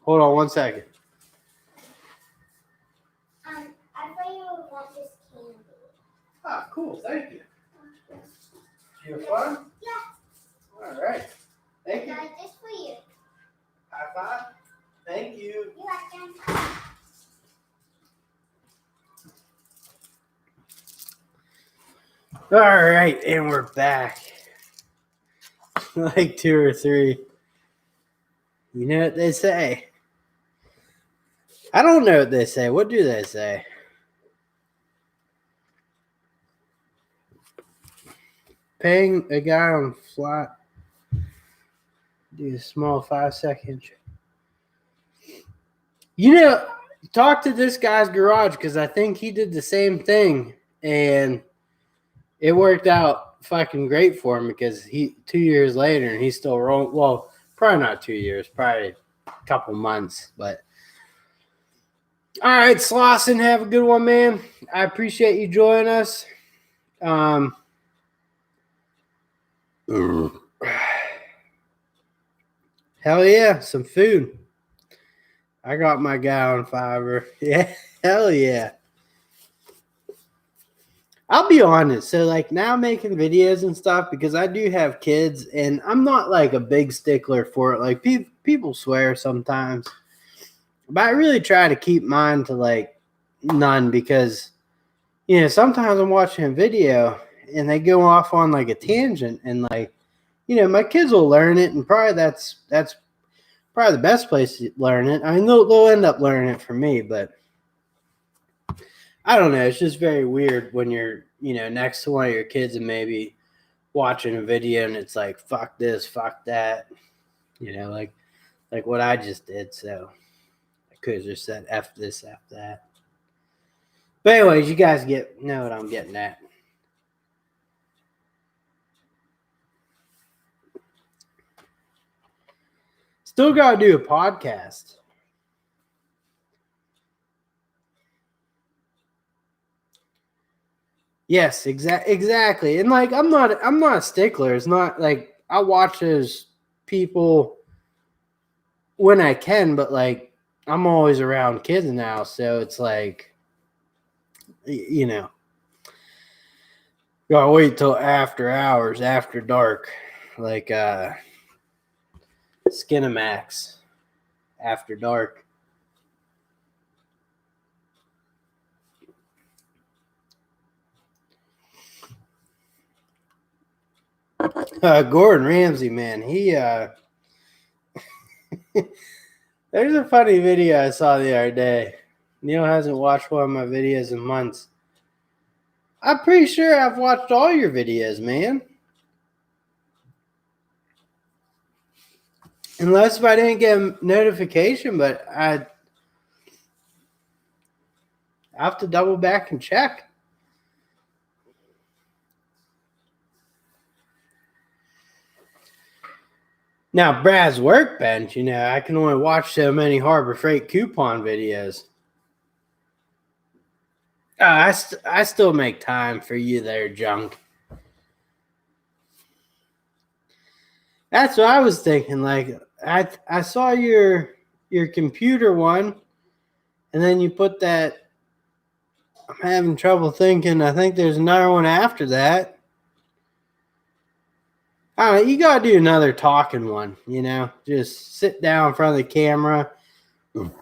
Hold on 1 second. I thought you would want this candy. Ah, cool. Thank you. You have fun? Yeah. All right. Thank you. I got this for you. High five. Thank you. You like them? All right, and we're back. Like 2 or 3. You know what they say? I don't know what they say. What do they say? Paying a guy on flat. Do a small 5-second. Talk to this guy's garage because I think he did the same thing and it worked out fucking great for him because 2 years later and he's still rolling. Well, probably not 2 years, probably a couple months, but all right, Slauson, have a good one, man. I appreciate you joining us. Hell yeah, some food. I got my guy on Fiverr. Yeah, hell yeah. I'll be honest. So, like, now making videos and stuff because I do have kids, and I'm not like a big stickler for it. Like, people swear sometimes, but I really try to keep mine to like none because sometimes I'm watching a video and they go off on like a tangent, and like my kids will learn it, and probably that's probably the best place to learn it. I mean, they'll end up learning it from me, but I don't know. It's just very weird when you're, next to one of your kids and maybe watching a video and it's like, fuck this, fuck that, like what I just did. So I could have just said F this, F that. But anyways, you guys know what I'm getting at. Still got to do a podcast. Yes, exactly. And like I'm not a stickler. It's not like I watch those people when I can, but like I'm always around kids now, so it's like gotta wait till after hours, after dark, like Skinamax after dark. Gordon Ramsay, man, he there's a funny video I saw the other day. Neil hasn't watched one of my videos in months. I'm pretty sure I've watched all your videos, man. Unless if I didn't get a notification, but I have to double back and check. Now, Brad's Workbench, I can only watch so many Harbor Freight coupon videos. I still make time for you there, Junk. That's what I was thinking. Like, I saw your computer one, and then you put that. I'm having trouble thinking. I think there's another one after that. I don't know, you gotta do another talking one, just sit down in front of the camera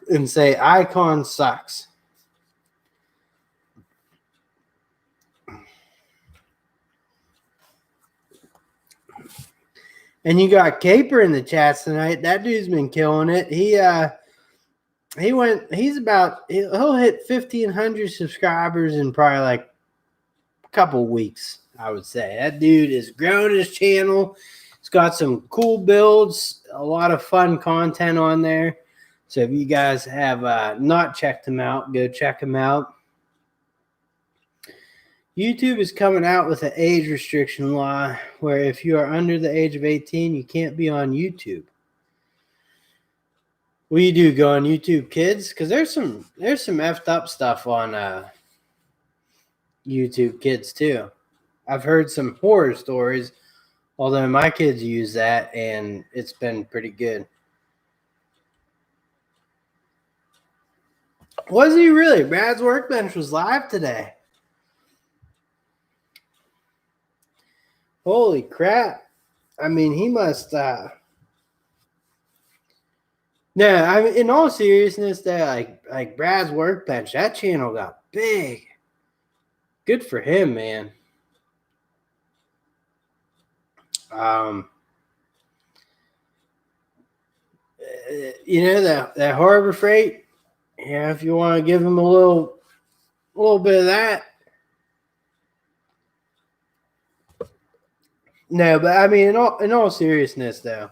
and say icon sucks. And you got Caper in the chats tonight. That dude's been killing it. He'll hit 1,500 subscribers in probably like a couple weeks, I would say. That dude is growing his channel. It's got some cool builds, a lot of fun content on there. So if you guys have not checked him out, go check him out. YouTube is coming out with an age restriction law where if you are under the age of 18, you can't be on YouTube. What do you do? Go on YouTube Kids? Because there's some effed up stuff on YouTube Kids too. I've heard some horror stories, although my kids use that and it's been pretty good. Was he really? Brad's Workbench was live today. Holy crap. I mean, he must no, I mean, in all seriousness, that like Brad's Workbench, that channel got big. Good for him, man. You know, that Harbor Freight, yeah, if you want to give him a little bit of that. No, but I mean, in all seriousness, though,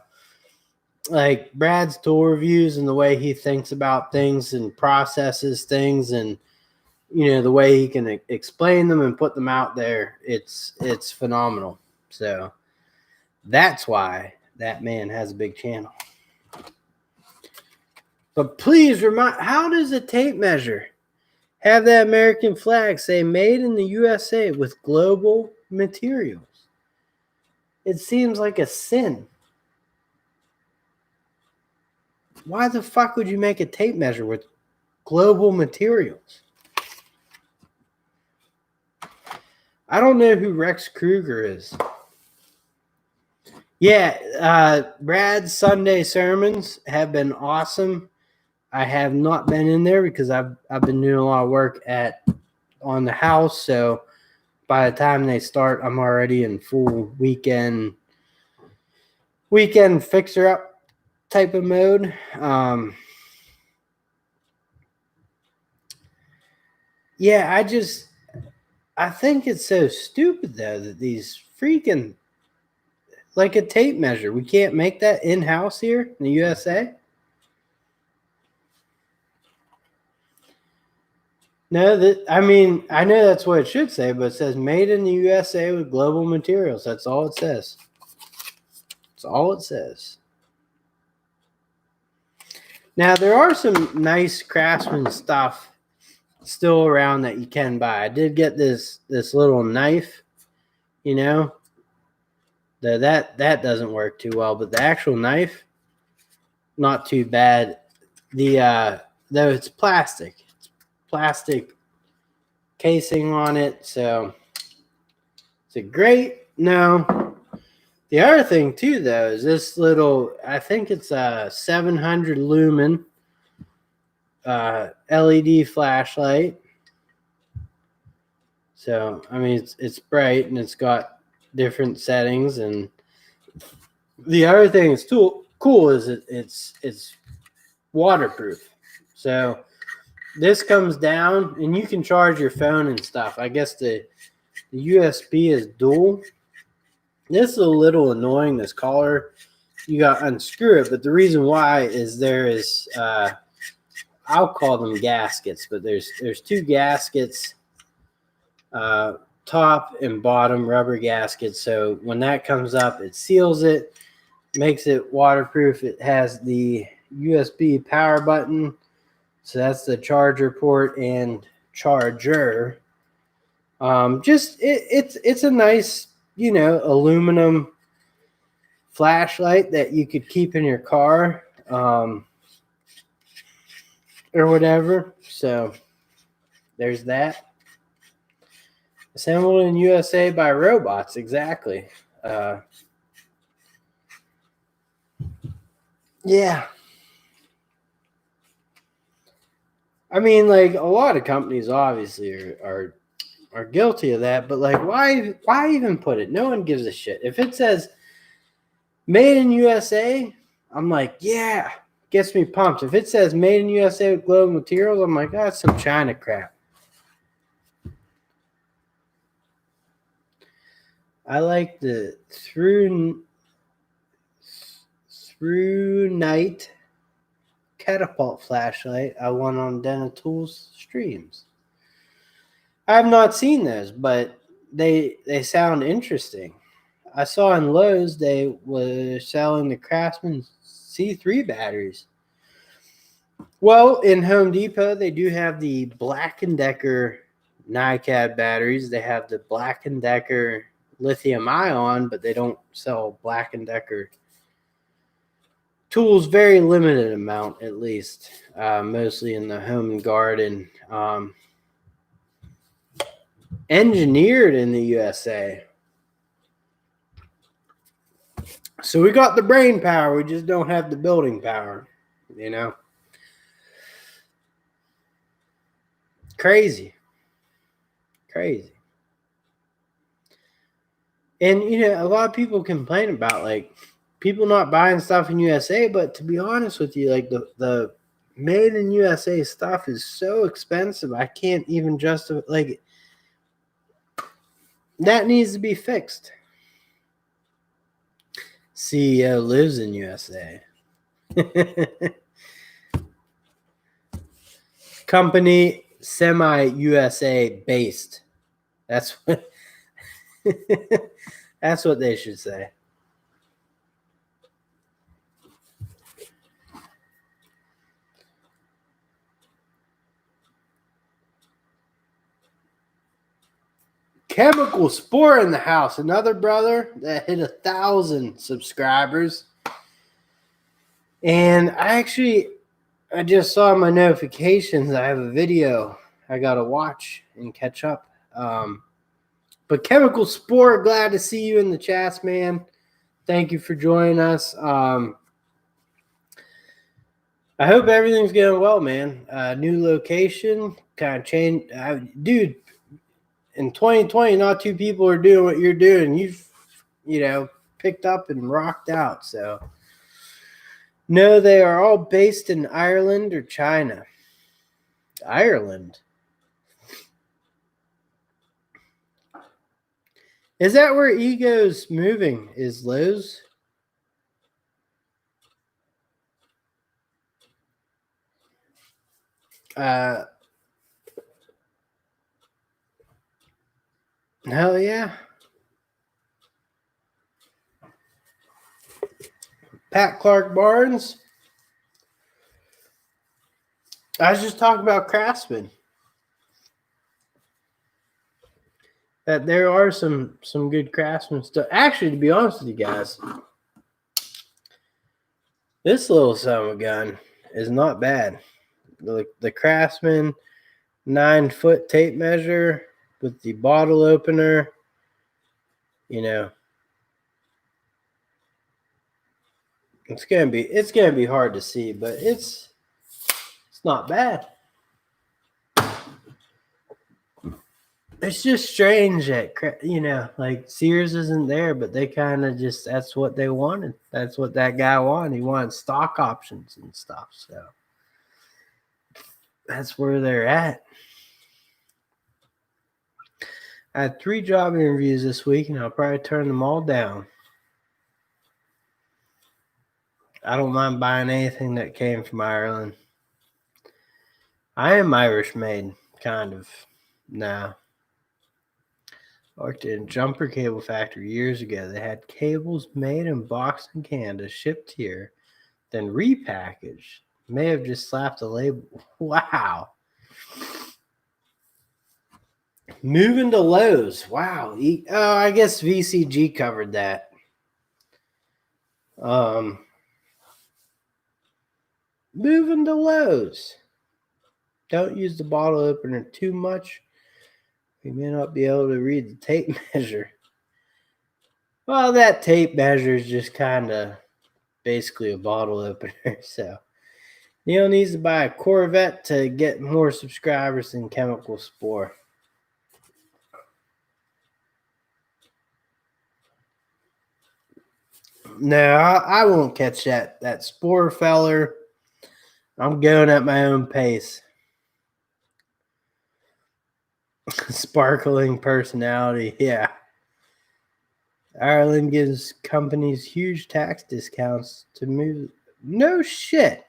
like Brad's tool reviews and the way he thinks about things and processes things, and you know the way he can explain them and put them out there, it's phenomenal. So that's why that man has a big channel. But please remind, how does a tape measure have that American flag say "Made in the USA" with global materials? It seems like a sin. Why the fuck would you make a tape measure with global materials? I don't know who Rex Kruger is. Yeah, Brad's Sunday sermons have been awesome. I have not been in there because I've been doing a lot of work on the house, so by the time they start, I'm already in full weekend fixer up type of mode. Yeah, I think it's so stupid though that these freaking, like a tape measure, we can't make that in-house here in the USA. No, I mean, I know that's what it should say, but it says "Made in the USA with global materials." That's all it says. That's all it says. Now, there are some nice Craftsman stuff still around that you can buy. I did get this little knife, you know. That doesn't work too well, but the actual knife, not too bad. Though it's plastic. It's plastic casing on it, so is it great? No. The other thing too, though, is this little, I think it's a 700 lumen LED flashlight. So I mean, it's bright and it's got different settings. And the other thing that's too cool is it's waterproof. So this comes down and you can charge your phone and stuff. I guess the USB is dual. This is a little annoying, this collar. You got to unscrew it, but the reason why is there is I'll call them gaskets, but there's two gaskets, top and bottom rubber gaskets. So when that comes up, it seals it, makes it waterproof. It has the USB power button. So that's the charger port and charger. It's a nice, you know, aluminum flashlight that you could keep in your car, or whatever. So there's that. Assembled in USA by robots, exactly. Yeah. I mean, like, a lot of companies obviously are guilty of that, but like, why even put it? No one gives a shit. If it says Made in USA, I'm like, yeah, gets me pumped. If it says made in USA with global materials, I'm like, that's some China crap. I like the through night catapult flashlight I won on Denatools streams. I have not seen those, but they sound interesting. I saw in Lowe's they were selling the Craftsman C3 batteries. Well, in Home Depot they do have the Black & Decker NiCad batteries. They have the Black & Decker lithium ion, but they don't sell Black & Decker tools. Very limited amount, at least, mostly in the home and garden. Engineered in the USA. So we got the brain power, we just don't have the building power, you know. Crazy. And you know, a lot of people complain about like people not buying stuff in USA, but to be honest with you, like the made in USA stuff is so expensive. I can't even justify, like, that needs to be fixed. CEO lives in USA. Company semi-USA based. That's what that's what they should say. Chemical Spore in the house. Another brother that hit 1,000 subscribers. And I just saw my notifications. I have a video I got to watch and catch up. But Chemical Spore, glad to see you in the chats, man. Thank you for joining us. I hope everything's going well, man. New location, kind of changed. Dude, in 2020, not two people are doing what you're doing. You've, picked up and rocked out. So, no, they are all based in Ireland or China. Ireland. Is that where Ego's moving? Is Lowe's? Hell yeah. Pat Clark Barnes. I was just talking about Craftsman. That there are some good Craftsman stuff. Actually, to be honest with you guys, this little son of a gun is not bad. The Craftsman 9-foot tape measure with the bottle opener, it's gonna be hard to see, but it's not bad. It's just strange that, like Sears isn't there, but they kind of just, that's what they wanted. That's what that guy wanted. He wanted stock options and stuff. So that's where they're at. I had 3 job interviews this week, and I'll probably turn them all down. I don't mind buying anything that came from Ireland. I am Irish made, kind of, now. I worked in a jumper cable factory years ago. They had cables made and boxed in Canada, shipped here, then repackaged. May have just slapped a label. Wow. Moving to Lowe's. Wow. I guess VCG covered that. Moving to Lowe's. Don't use the bottle opener too much. You may not be able to read the tape measure. Well, that tape measure is just kind of basically a bottle opener. So Neil needs to buy a Corvette to get more subscribers than Chemical Spore. No, I won't catch that spore feller. I'm going at my own pace. Sparkling personality, yeah. Ireland gives companies huge tax discounts to move. No shit.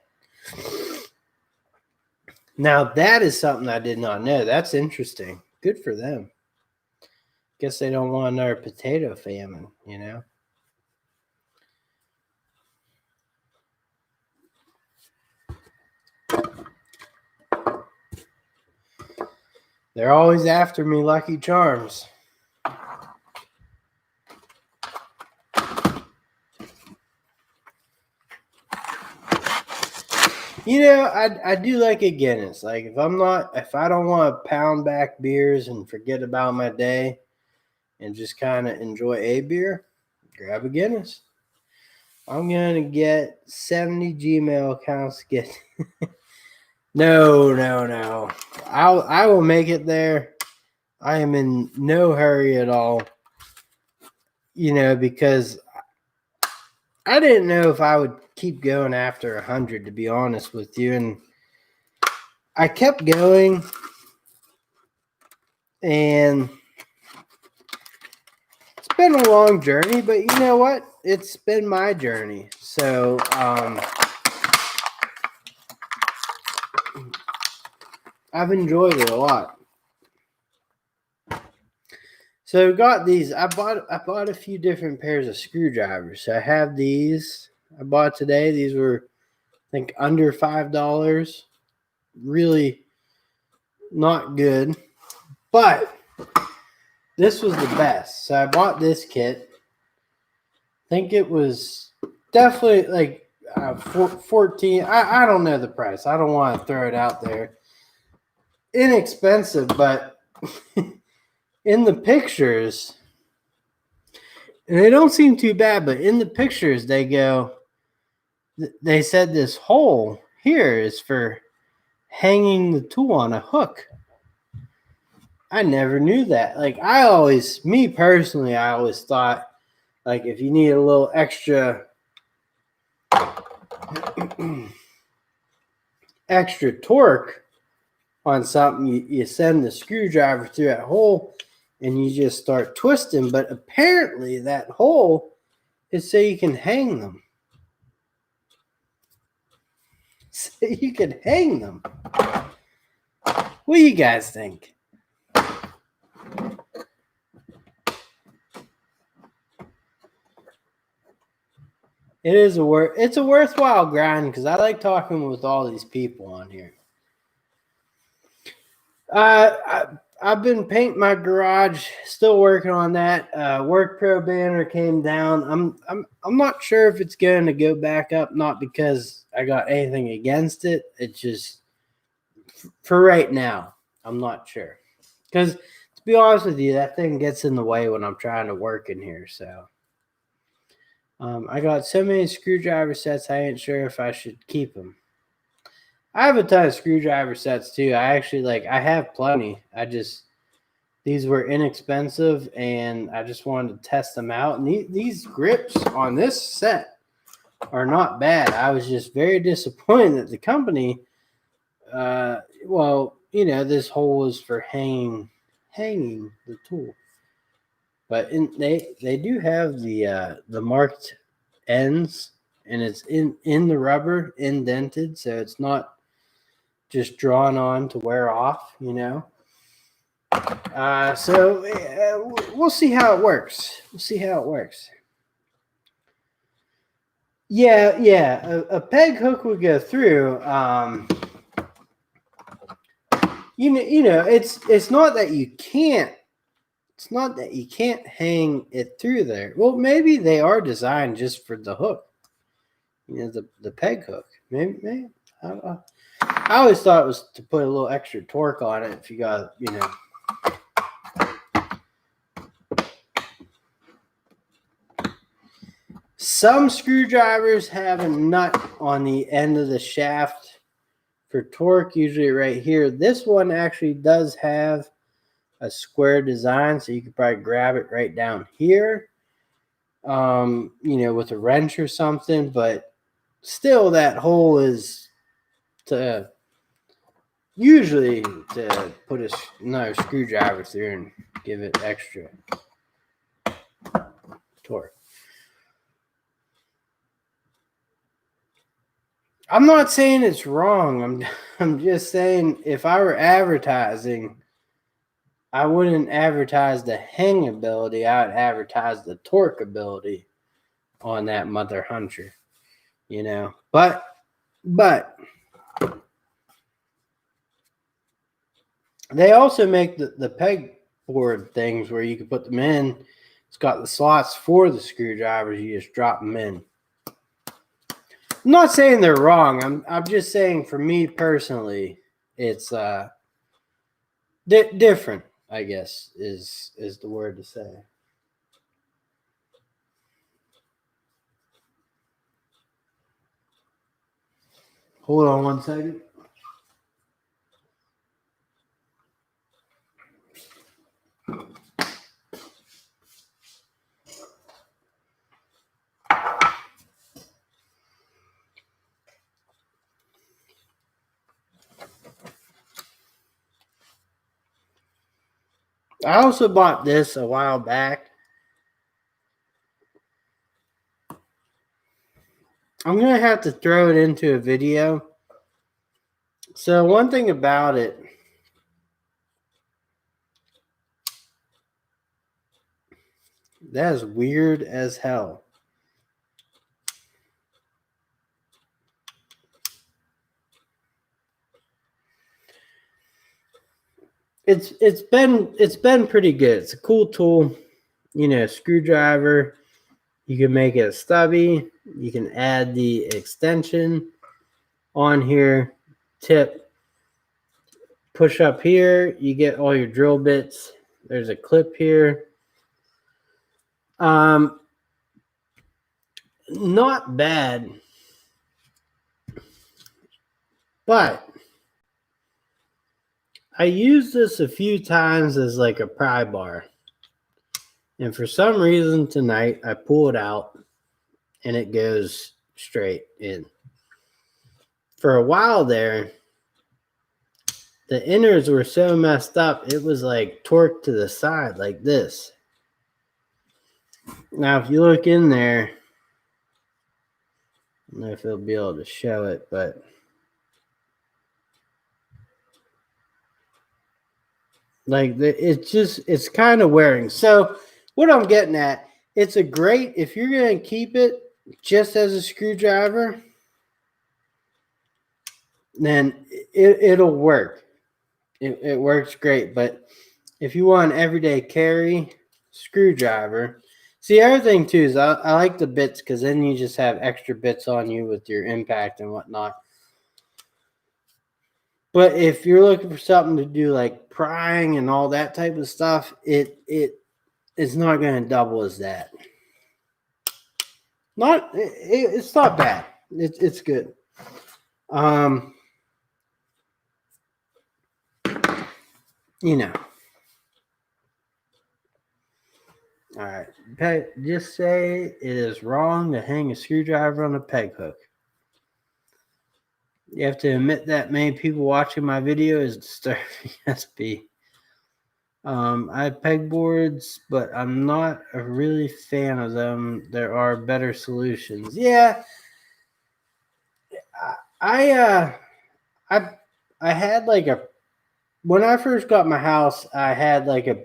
Now that is something I did not know. That's interesting. Good for them. Guess they don't want another potato famine, you know? They're always after me, Lucky Charms. You know, I do like a Guinness. Like if I don't want to pound back beers and forget about my day and just kind of enjoy a beer, grab a Guinness. I'm gonna get 70 Gmail accounts. No. I will make it there. I am in no hurry at all. You know, because I didn't know if I would keep going after 100, to be honest with you. And I kept going, and it's been a long journey, but you know what? It's been my journey. So, I've enjoyed it a lot. So got these. I bought a few different pairs of screwdrivers. So I have these. I bought today. These were, I think, under $5. Really not good, but this was the best. So I bought this kit. I think it was definitely like 14. I don't know the price. I don't want to throw it out there. Inexpensive, but in the pictures, and they don't seem too bad, but in the pictures they said this hole here is for hanging the tool on a hook. I never knew that. Like me personally, I always thought like if you need a little extra torque on something, you send the screwdriver through that hole and you just start twisting. But apparently that hole is so you can hang them. So you can hang them. What do you guys think? It's a worthwhile grind because I like talking with all these people on here. I've been painting my garage, still working on that. Work Pro banner came down. I'm not sure if it's going to go back up. Not because I got anything against it. It's just for right now, I'm not sure. Because to be honest with you, that thing gets in the way when I'm trying to work in here. So I got so many screwdriver sets, I ain't sure if I should keep them. I have a ton of screwdriver sets too. I have plenty. These were inexpensive and I just wanted to test them out. And these grips on this set are not bad. I was just very disappointed that the company, this hole is for hanging the tool. But they do have the marked ends, and it's in the rubber, indented, so it's not just drawn on to wear off, you know. So we'll see how it works. Yeah. A peg hook would go through. It's not that you can't. It's not that you can't hang it through there. Well, maybe they are designed just for the hook. You know, the peg hook. Maybe. I don't know. I always thought it was to put a little extra torque on it if you got, you know. Some screwdrivers have a nut on the end of the shaft for torque, usually right here. This one actually does have a square design, so you could probably grab it right down here. with a wrench or something, but still that hole is to usually to put another screwdriver through and give it extra torque. I'm not saying it's wrong. I'm just saying if I were advertising, I wouldn't advertise the hang ability. I would advertise the torque ability on that mother hunter, But they also make the pegboard things where you can put them in. It's got the slots for the screwdrivers. You just drop them in. I'm not saying they're wrong. I'm just saying for me personally, it's different, I guess, is the word to say. Hold on one second. I also bought this a while back. I'm going to have to throw it into a video. So one thing about it, that is weird as hell. It's been pretty good. It's a cool tool, screwdriver. You can make it a stubby. You can add the extension on here. Tip. Push up here. You get all your drill bits. There's a clip here. Not bad, but I used this a few times as like a pry bar. And for some reason tonight, I pull it out and it goes straight in. For a while there, the innards were so messed up, it was like torqued to the side like this. Now, if you look in there, I don't know if it'll be able to show it, but like it's kind of wearing. So what I'm getting at, it's a great, if you're going to keep it just as a screwdriver, then it'll work. It works great. But if you want an everyday carry screwdriver, see, everything too is I like the bits because then you just have extra bits on you with your impact and whatnot. But if you're looking for something to do like prying and all that type of stuff, it's not going to double as that. It's not bad. It's good. All right. Just say it is wrong to hang a screwdriver on a peg hook. You have to admit that many people watching my video is disturbing. SB. I have pegboards, but I'm not a really fan of them. There are better solutions. Yeah. I had like when I first got my house, I had like a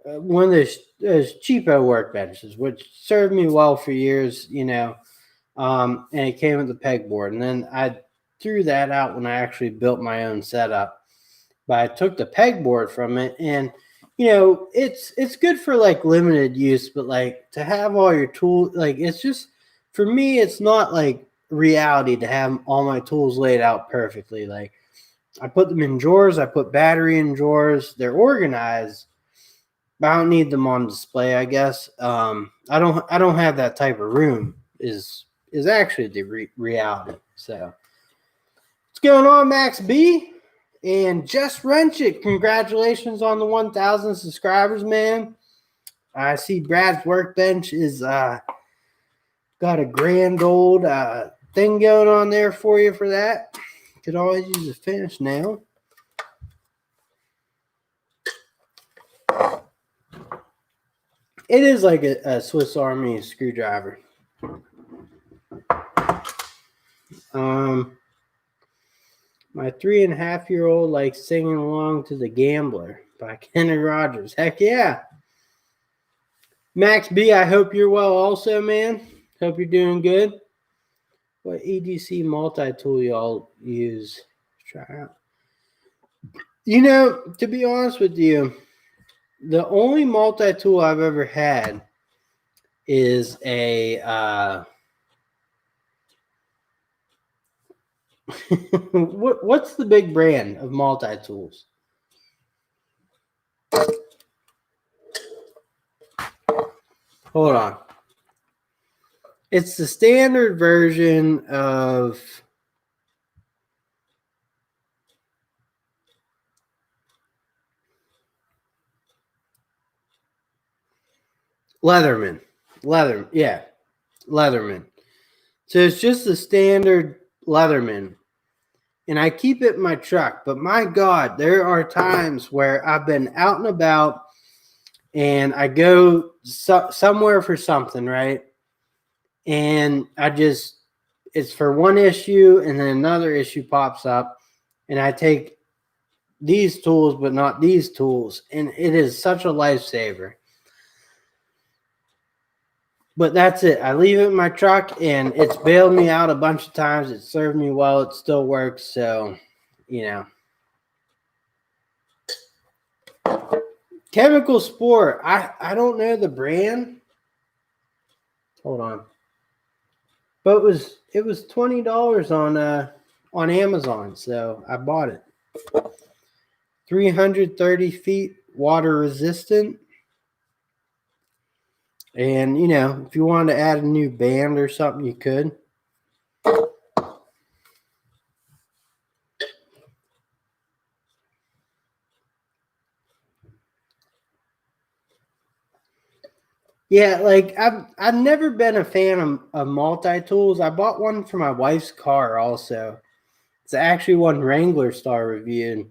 one of those cheapo workbenches, which served me well for years, and it came with the pegboard. And then I threw that out when I actually built my own setup. But I took the pegboard from it, and it's good for like limited use, but like to have all your tools, like it's just, for me, it's not like reality to have all my tools laid out perfectly. Like I put them in drawers, I put battery in drawers, they're organized, but I don't need them on display, I guess. I don't have that type of room is actually the reality. So what's going on, Max B? And Just Wrench It. Congratulations on the 1,000 subscribers, man. I see Brad's workbench is got a grand old thing going on there for you for that. Could always use a finish nail. It is like a Swiss Army screwdriver. My 3.5-year-old likes singing along to The Gambler by Kenny Rogers. Heck yeah. Max B, I hope you're well also, man. Hope you're doing good. What EDC multi-tool y'all use? Try out. You know, to be honest with you, the only multi-tool I've ever had is a what's the big brand of multi-tools? Hold on. It's the standard version of Leatherman. Leatherman. So it's just the standard Leatherman. And I keep it in my truck. But my God, there are times where I've been out and about and I go somewhere for something, right? And it's for one issue and then another issue pops up. And I take these tools, but not these tools. And it is such a lifesaver. But that's it. I leave it in my truck, and it's bailed me out a bunch of times. It served me well. It still works. So, you know. Chemical Sport. I don't know the brand. Hold on. But it was $20 on Amazon, so I bought it. 330 feet, water resistant. And, you know, if you wanted to add a new band or something, you could. Yeah, like I've never been a fan of multi-tools. I bought one for my wife's car also. It's actually one Wrangler Star reviewed,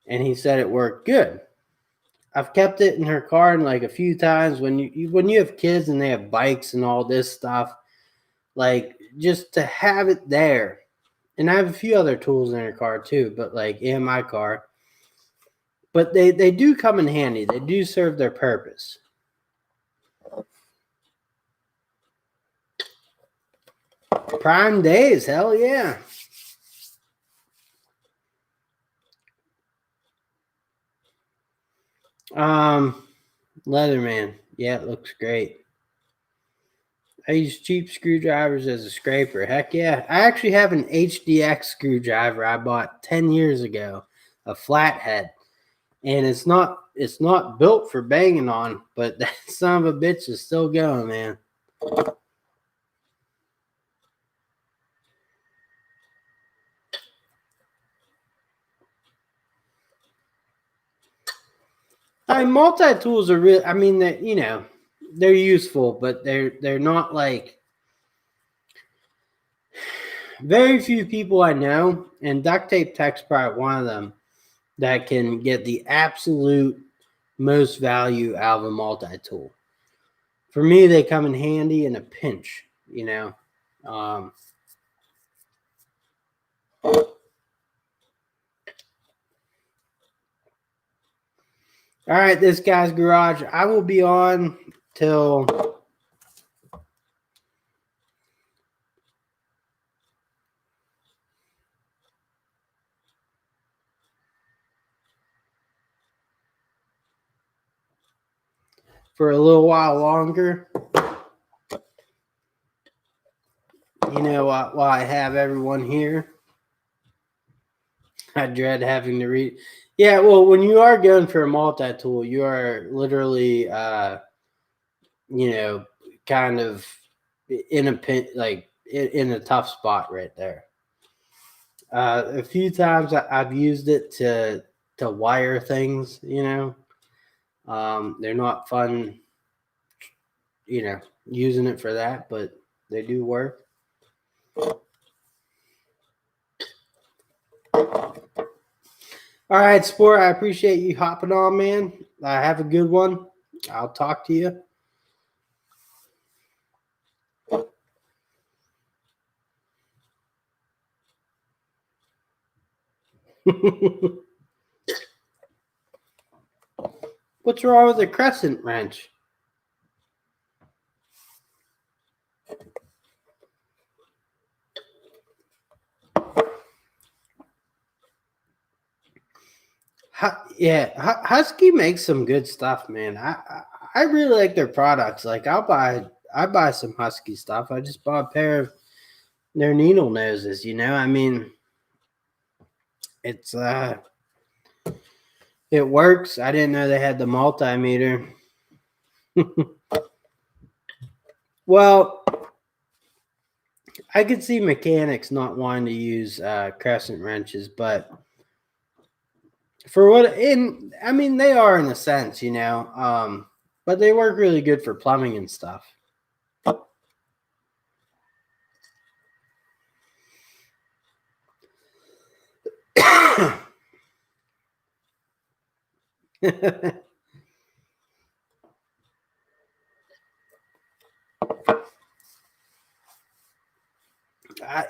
and he said it worked good. I've kept it in her car and like a few times when you have kids and they have bikes and all this stuff, like just to have it there. And I have a few other tools in her car too, but like in my car. But they do come in handy. They do serve their purpose. Prime days, hell yeah. Leatherman. Yeah, it looks great. I use cheap screwdrivers as a scraper. Heck yeah. I actually have an HDX screwdriver I bought 10 years ago, a flathead. And it's not built for banging on, but that son of a bitch is still going, man. Multi-tools are real. I mean, that, you know, they're useful, but they're not like, very few people I know, and duct tape tech's probably one of them, that can get the absolute most value out of a multi-tool. For me, they come in handy in a pinch, you know. All right, this guy's garage. I will be on till for a little while longer. You know, while I have everyone here. I dread having to read. Yeah, well, when you are going for a multi-tool, you are literally, you know, kind of in a pin, like in a tough spot right there. A few times I've used it to wire things, you know, They're not fun, using it for that, but they do work. All right, Sport, I appreciate you hopping on, man. Have a good one. I'll talk to you. What's wrong with the crescent wrench? Husky makes some good stuff, man. I really like their products. Like I buy some Husky stuff. I just bought a pair of their needle noses. I mean, it's it works. I didn't know they had the multimeter. Well, I could see mechanics not wanting to use crescent wrenches, but for what I mean, they are in a sense, but they work really good for plumbing and stuff.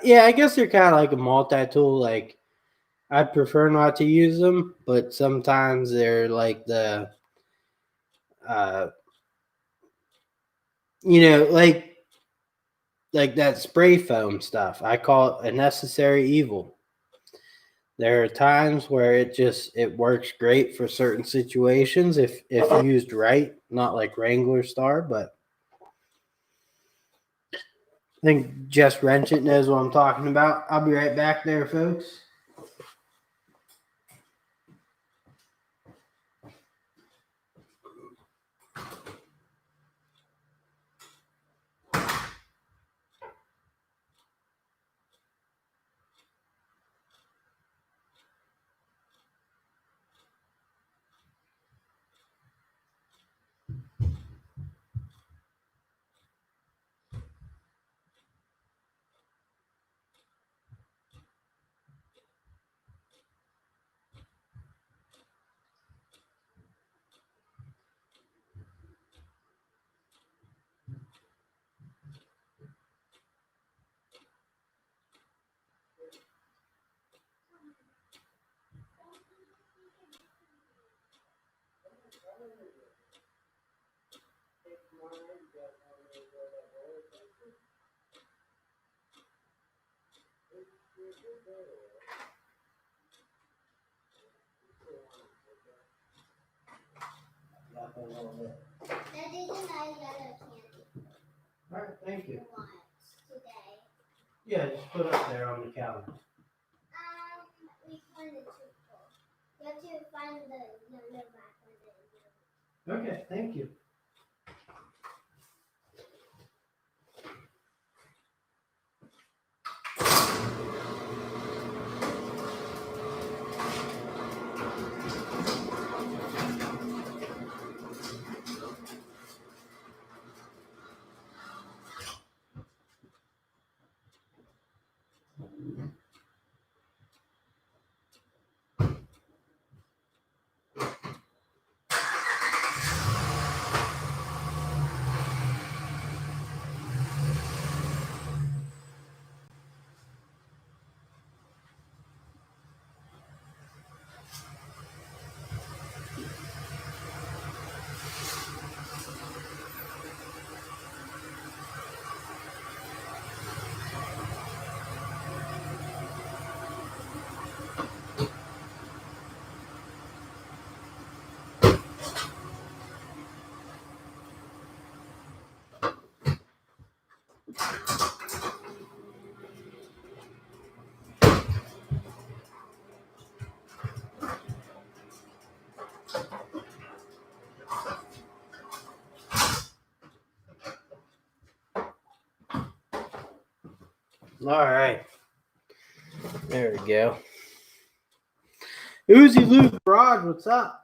Yeah, I guess they're kind of like a multi-tool. Like I prefer not to use them, but sometimes they're like uh, like that spray foam stuff. I call it a necessary evil. There are times where it works great for certain situations if used right, not like Wrangler Star, but I think Just Wrench It knows what I'm talking about. I'll be right back there, folks. That is a nice yellow candy. All right, thank you. Once today. Yeah, just put it up there on the counter. We find it too full. You have to find the yellow back one. Okay, thank you. All right. There we go. Uzi Luke Garage, what's up?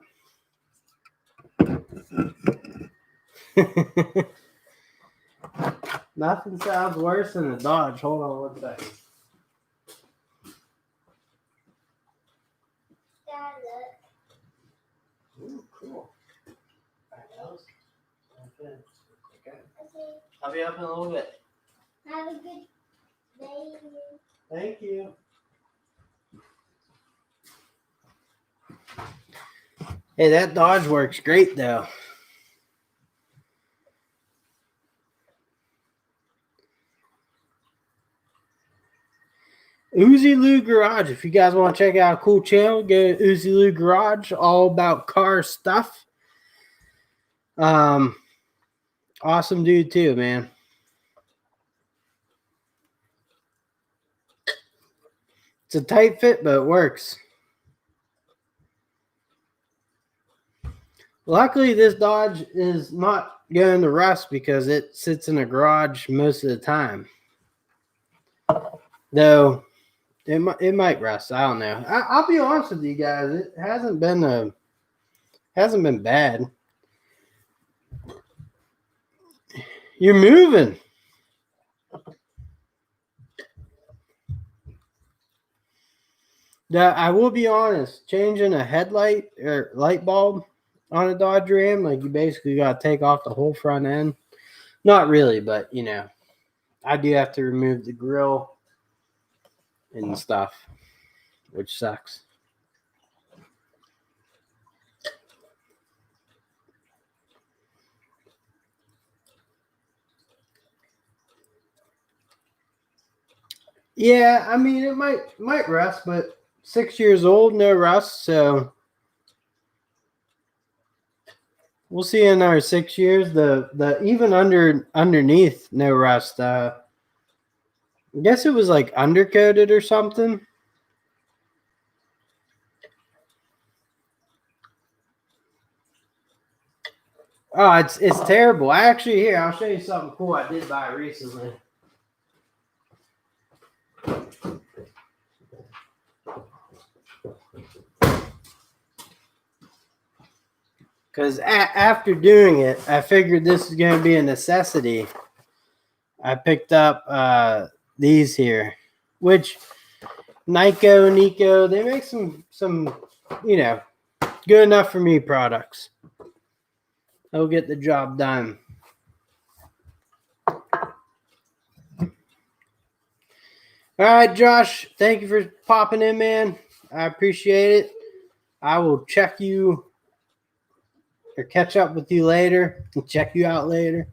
Nothing sounds worse than a Dodge. Hold on one second. Dad, look. Ooh, cool. Okay. Okay. I'll be up in a little bit. Have a good day. Thank you. Hey, that Dodge works great though. Uzi Lou Garage. If you guys want to check out a cool channel, go to Uzi Lou Garage. All about car stuff. Awesome dude too, man. It's a tight fit, but it works. Luckily, this Dodge is not going to rust because it sits in a garage most of the time. Though it might rust. I don't know. I'll be honest with you guys. It hasn't been bad. You're moving. I will be honest. Changing a headlight or light bulb on a Dodge Ram, like you basically got to take off the whole front end. Not really, but you know, I do have to remove the grill and stuff, which sucks. Yeah, I mean it might rust, but 6 years old, no rust, so we'll see in our 6 years. The even underneath no rust. I guess it was like undercoated or something. Oh, it's terrible. Here, I'll show you something cool I did buy recently. Because after doing it, I figured this is going to be a necessity. I picked up these here, which Nico, they make some you know, good enough for me products. They'll get the job done. All right, Josh, thank you for popping in, man. I appreciate it. I will check you or catch up with you later and check you out later.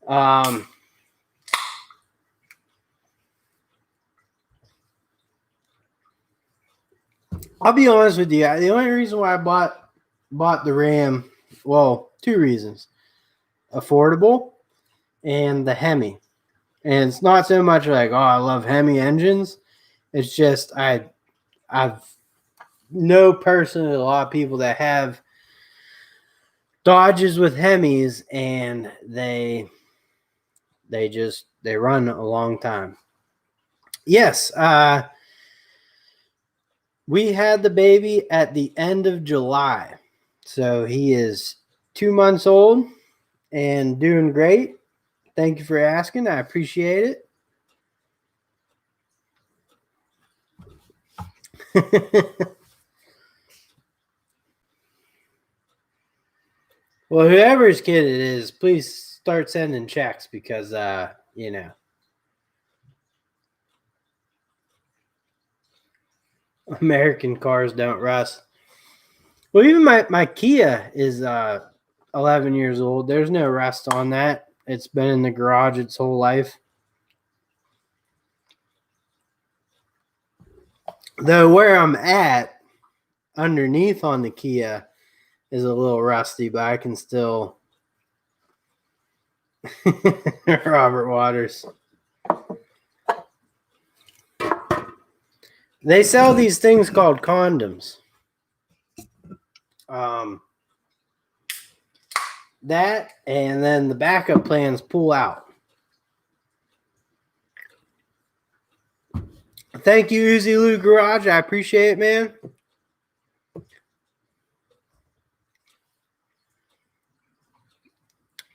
I'll be honest with you. The only reason why I bought the Ram, well, two reasons: affordable and the Hemi. And it's not so much like, oh, I love Hemi engines. It's just I've know personally a lot of people that have Dodges with Hemis, and they run a long time. Yes, we had the baby at the end of July, so he is 2 months old and doing great. Thank you for asking. I appreciate it. Well, whoever's kid it is, please start sending checks because, you know, American cars don't rust. Well, even my Kia is 11 years old. There's no rust on that. It's been in the garage its whole life. Though where I'm at, underneath on the Kia, is a little rusty, but I can still. Robert Waters. They sell these things called condoms. That and then the backup plans pull out. Thank you, Uzi Lou Garage. I appreciate it, man.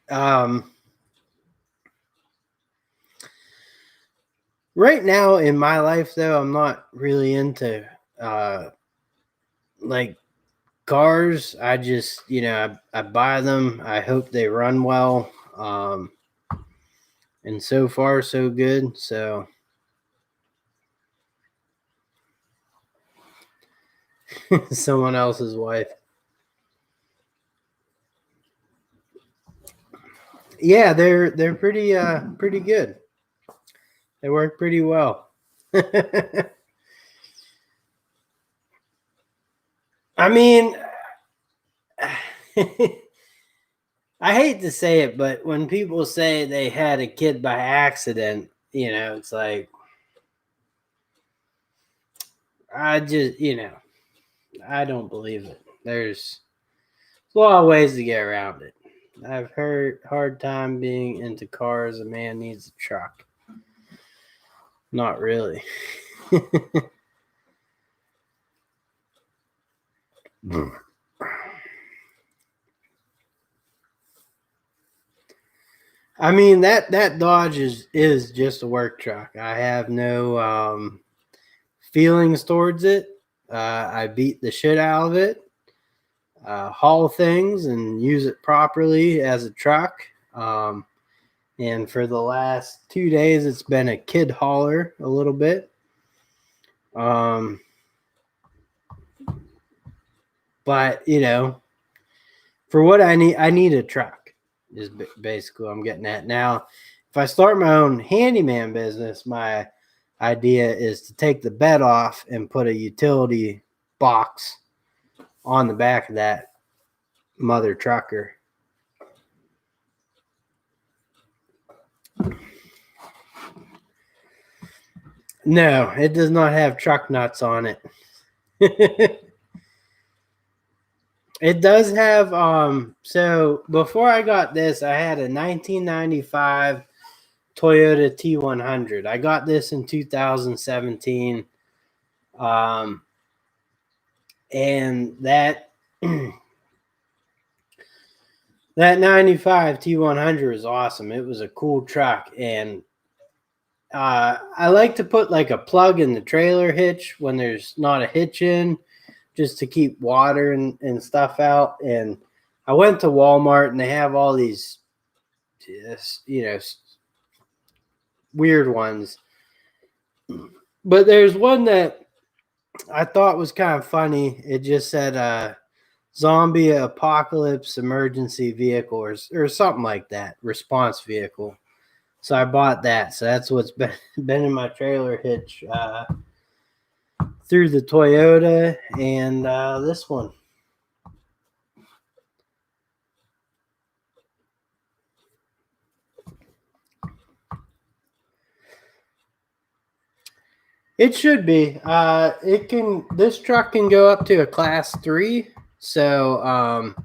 Right now in my life, though, I'm not really into like cars. I just, I buy them. I hope they run well. And so far, so good. So someone else's wife. Yeah, they're pretty good. They work pretty well. I mean, I hate to say it, but when people say they had a kid by accident, it's like I just, I don't believe it. There's a lot of ways to get around it. I've heard hard time being into cars. A man needs a truck. Not really. I mean that Dodge is just a work truck. I have no feelings towards it. I beat the shit out of it. Haul things and use it properly as a truck. And for the last 2 days, it's been a kid hauler a little bit. But for what I need a truck. Is basically what I'm getting at now. If I start my own handyman business, my idea is to take the bed off and put a utility box on the back of that mother trucker. No, it does not have truck nuts on it. It does have so before I got this, I had a 1995 Toyota T100. I got this in 2017. And that that 95 T100 was awesome. It was a cool truck, and I like to put like a plug in the trailer hitch when there's not a hitch in, just to keep water and stuff out. And I went to Walmart, and they have all these, weird ones. But there's one that I thought was kind of funny. It just said zombie apocalypse emergency vehicle or something like that, response vehicle. So I bought that. So that's what's been in my trailer hitch through the Toyota and this one. It should be. This truck can go up to a class 3. So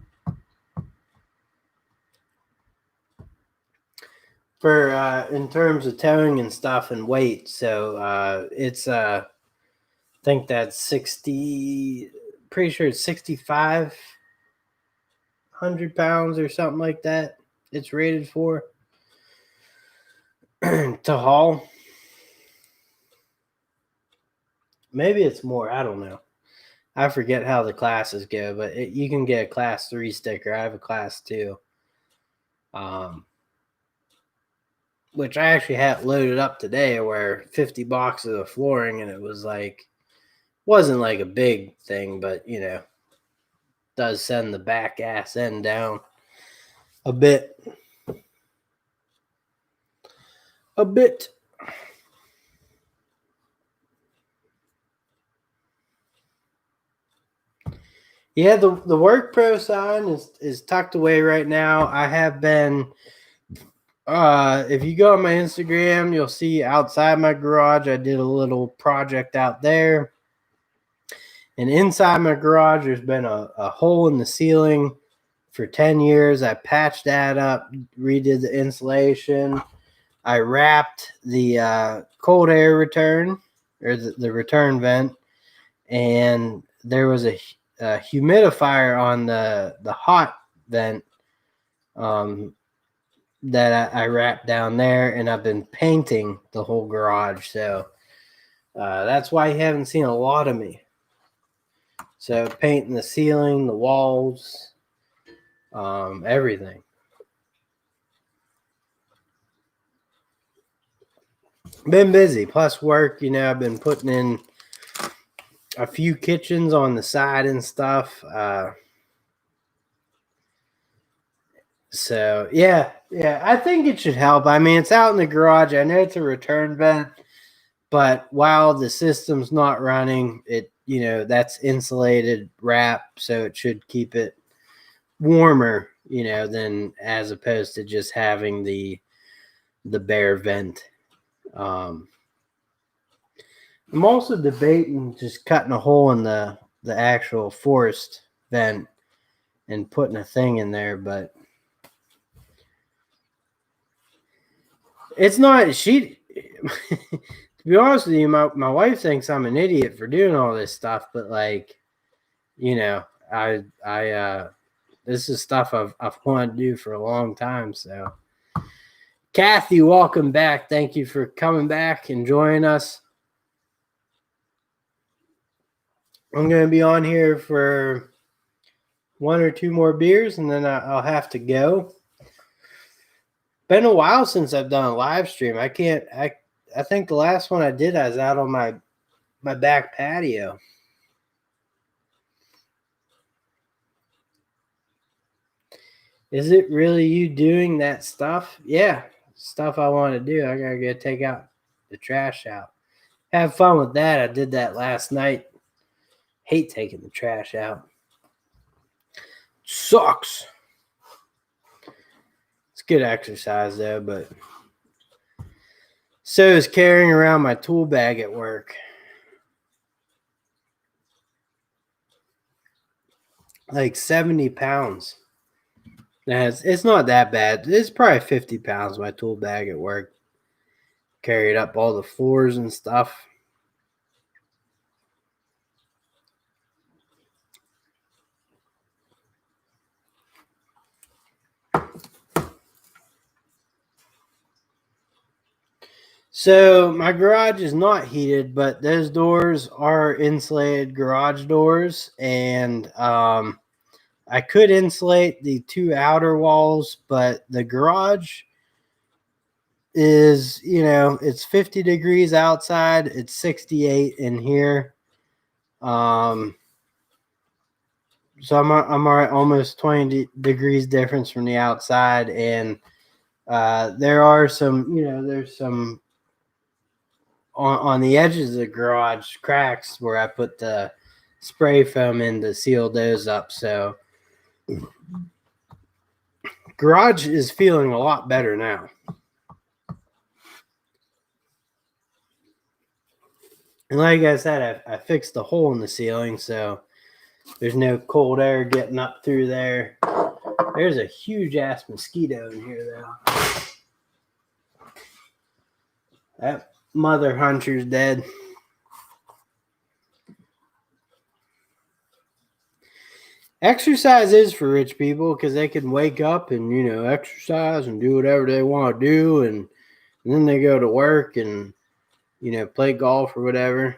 for in terms of towing and stuff and weight. So it's I think that's 60, pretty sure it's 6,500 pounds or something like that. It's rated for to haul. Maybe it's more. I don't know. I forget how the classes go, but you can get a class 3 sticker. I have a class 2. Which I actually had loaded up today, where 50 boxes of flooring, and it was like, wasn't like a big thing, but does send the back ass end down a bit. Yeah, the Work Pro sign is tucked away right now. I have been if you go on my Instagram, you'll see outside my garage I did a little project out there. And inside my garage there's been a hole in the ceiling for 10 years. I patched that up, redid the insulation. I wrapped the cold air return, or the return vent, and there was a humidifier on the hot vent. that I wrapped down there, and I've been painting the whole garage. So that's why you haven't seen a lot of me. So painting the ceiling, the walls, everything. Been busy, plus work. I've been putting in a few kitchens on the side and stuff. So yeah, I think it should help. I mean, it's out in the garage. I know it's a return vent, but while the system's not running, that's insulated wrap, so it should keep it warmer, than as opposed to just having the bare vent. I'm also debating just cutting a hole in the actual forced vent and putting a thing in there, but it's not. To be honest with you, my wife thinks I'm an idiot for doing all this stuff, but this is stuff I've wanted to do for a long time. So, Kathy, welcome back. Thank you for coming back and joining us. I'm going to be on here for 1 or 2 more beers, and then I'll have to go. Been a while since I've done a live stream. I think the last one I did, I was out on my back patio. Is it really you doing that stuff? Yeah, stuff I want to do. I gotta go take out the trash out. Have fun with that. I did that last night. Hate taking the trash out. Sucks. It's good exercise though, but so is carrying around my tool bag at work. Like 70 pounds. It's not that bad. It's probably 50 pounds, my tool bag at work. Carried up all the floors and stuff. So my garage is not heated, but those doors are insulated garage doors, and I could insulate the 2 outer walls, but the garage is, it's 50 degrees outside. It's 68 in here. So I'm almost 20 degrees difference from the outside, and there are some, there's some on the edges of the garage cracks where I put the spray foam in to seal those up. So garage is feeling a lot better now. And like I said, I fixed the hole in the ceiling, so there's no cold air getting up through there. There's a huge ass mosquito in here, though. That mother hunter's dead. Exercise is for rich people because they can wake up and, exercise and do whatever they want to do. And then they go to work and, play golf or whatever.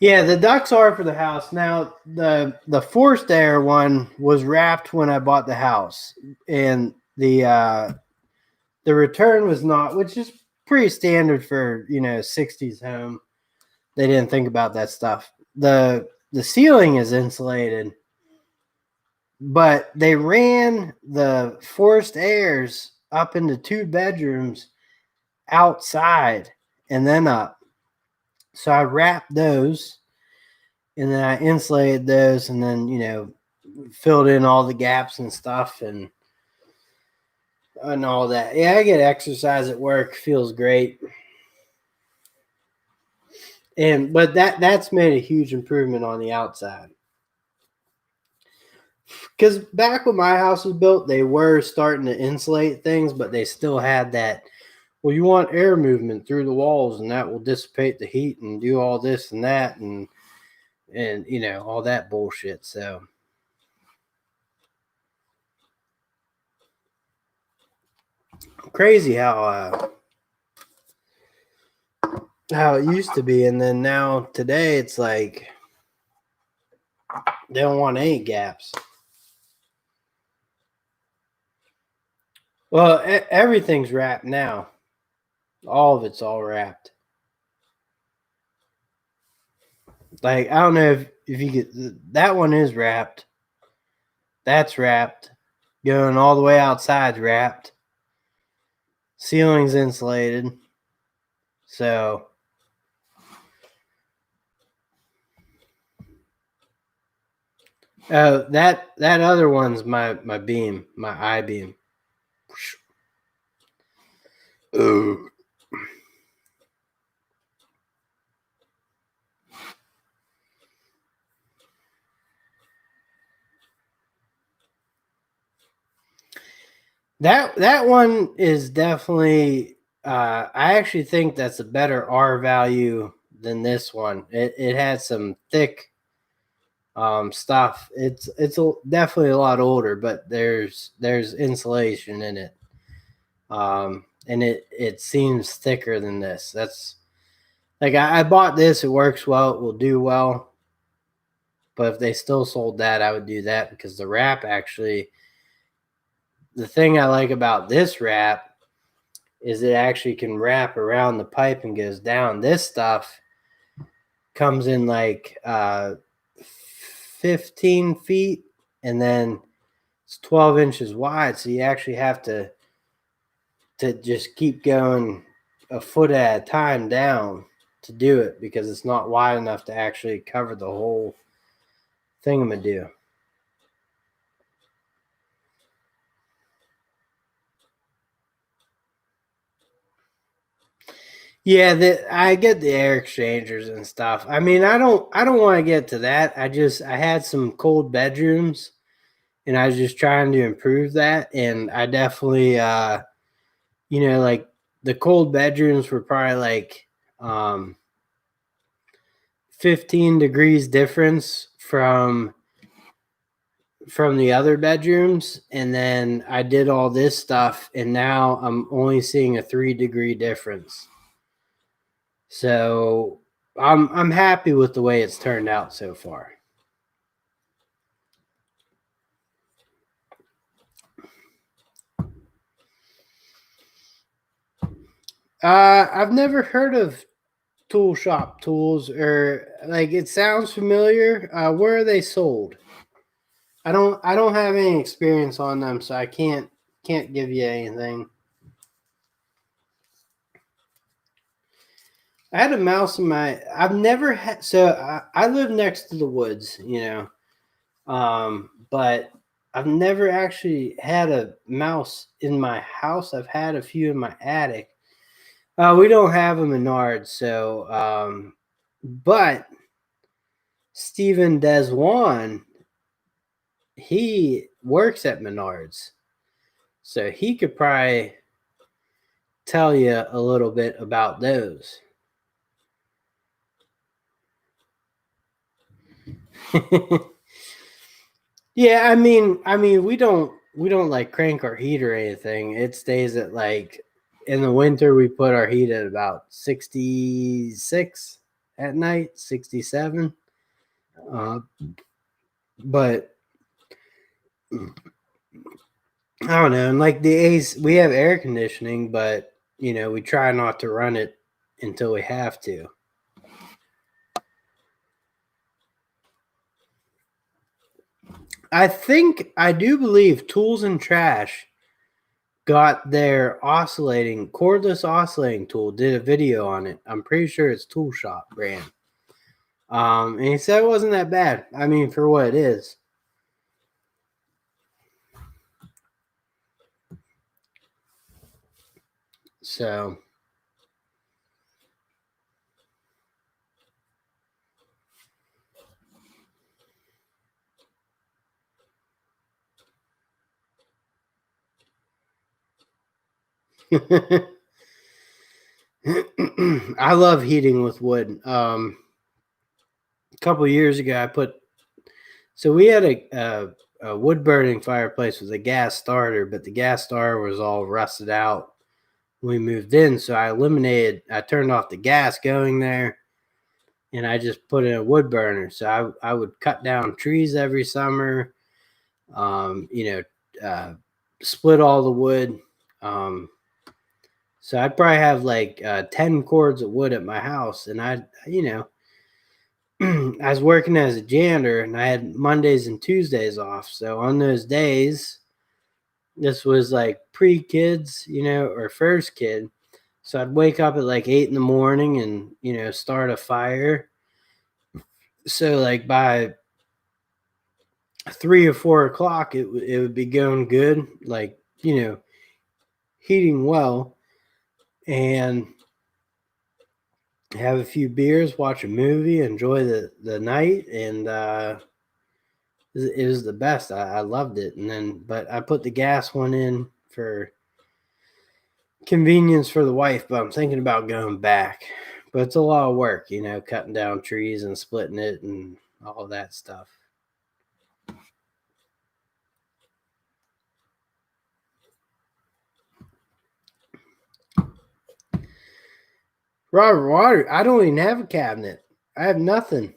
Yeah, the ducts are for the house. Now, the forced air one was wrapped when I bought the house. And the return was not, which is pretty standard for, 60s home. They didn't think about that stuff. The ceiling is insulated, but they ran the forced airs up into 2 bedrooms outside and then up. So I wrapped those, and then I insulated those, and then, filled in all the gaps and stuff and all that. Yeah, I get exercise at work. Feels great. But that's made a huge improvement on the outside. Because back when my house was built, they were starting to insulate things, but they still had that, well, you want air movement through the walls, and that will dissipate the heat and do all this and that. And and all that bullshit. So crazy how it used to be, and then now today it's like they don't want any gaps. Well, everything's wrapped now. All of it's all wrapped. Like, I don't know if you get that one is wrapped. That's wrapped. Going all the way outside's wrapped. Ceiling's insulated. So that other one's my beam, my I-beam. That one is definitely. I actually think that's a better R value than this one. It had some thick stuff. It's definitely a lot older, but there's insulation in it, and it seems thicker than this. That's like I bought this. It works well. It will do well. But if they still sold that, I would do that because the wrap actually. The thing I like about this wrap is it actually can wrap around the pipe and goes down. This stuff comes in like 15 feet, and then it's 12 inches wide. So you actually have to just keep going a foot at a time down to do it because it's not wide enough to actually cover the whole thingamadoo. Yeah, I get the air exchangers and stuff. I mean, I don't want to get to that. I had some cold bedrooms, and I was just trying to improve that. And I definitely, like the cold bedrooms were probably like 15 degrees difference from the other bedrooms, and then I did all this stuff, and now I'm only seeing a 3-degree difference. So I'm happy with the way it's turned out so far. I've never heard of tool shop tools, or like it sounds familiar. Where are they sold? I don't have any experience on them, so I can't give you anything. I had a mouse in my. I've never had. So I live next to the woods, but I've never actually had a mouse in my house. I've had a few in my attic. We don't have a Menards, so but Stephen Deswan, he works at Menards, so he could probably tell you a little bit about those. Yeah, I mean, we don't like crank our heat or anything. It stays at like in the winter we put our heat at about 66 at night, 67. But I don't know. And like the A's, we have air conditioning, but we try not to run it until we have to. I do believe Tools and Trash got their cordless oscillating tool, did a video on it. I'm pretty sure it's Tool Shop brand. And he said it wasn't that bad. I mean, for what it is. So I love heating with wood. couple years ago, so we had a wood burning fireplace with a gas starter, but the gas starter was all rusted out when we moved in. So I turned off the gas going there, and I just put in a wood burner. So I would cut down trees every summer, split all the wood. So I'd probably have like 10 cords of wood at my house, and I was working as a janitor, and I had Mondays and Tuesdays off. So on those days, this was like pre-kids, or first kid. So I'd wake up at like 8 in the morning and, start a fire. So like by 3 or 4 o'clock, it would be going good, like, heating well, and have a few beers, watch a movie, enjoy the night, and it was the best. I loved it. But I put the gas one in for convenience for the wife, but I'm thinking about going back. But it's a lot of work, cutting down trees and splitting it and all that stuff. Robert Water, I don't even have a cabinet. I have nothing.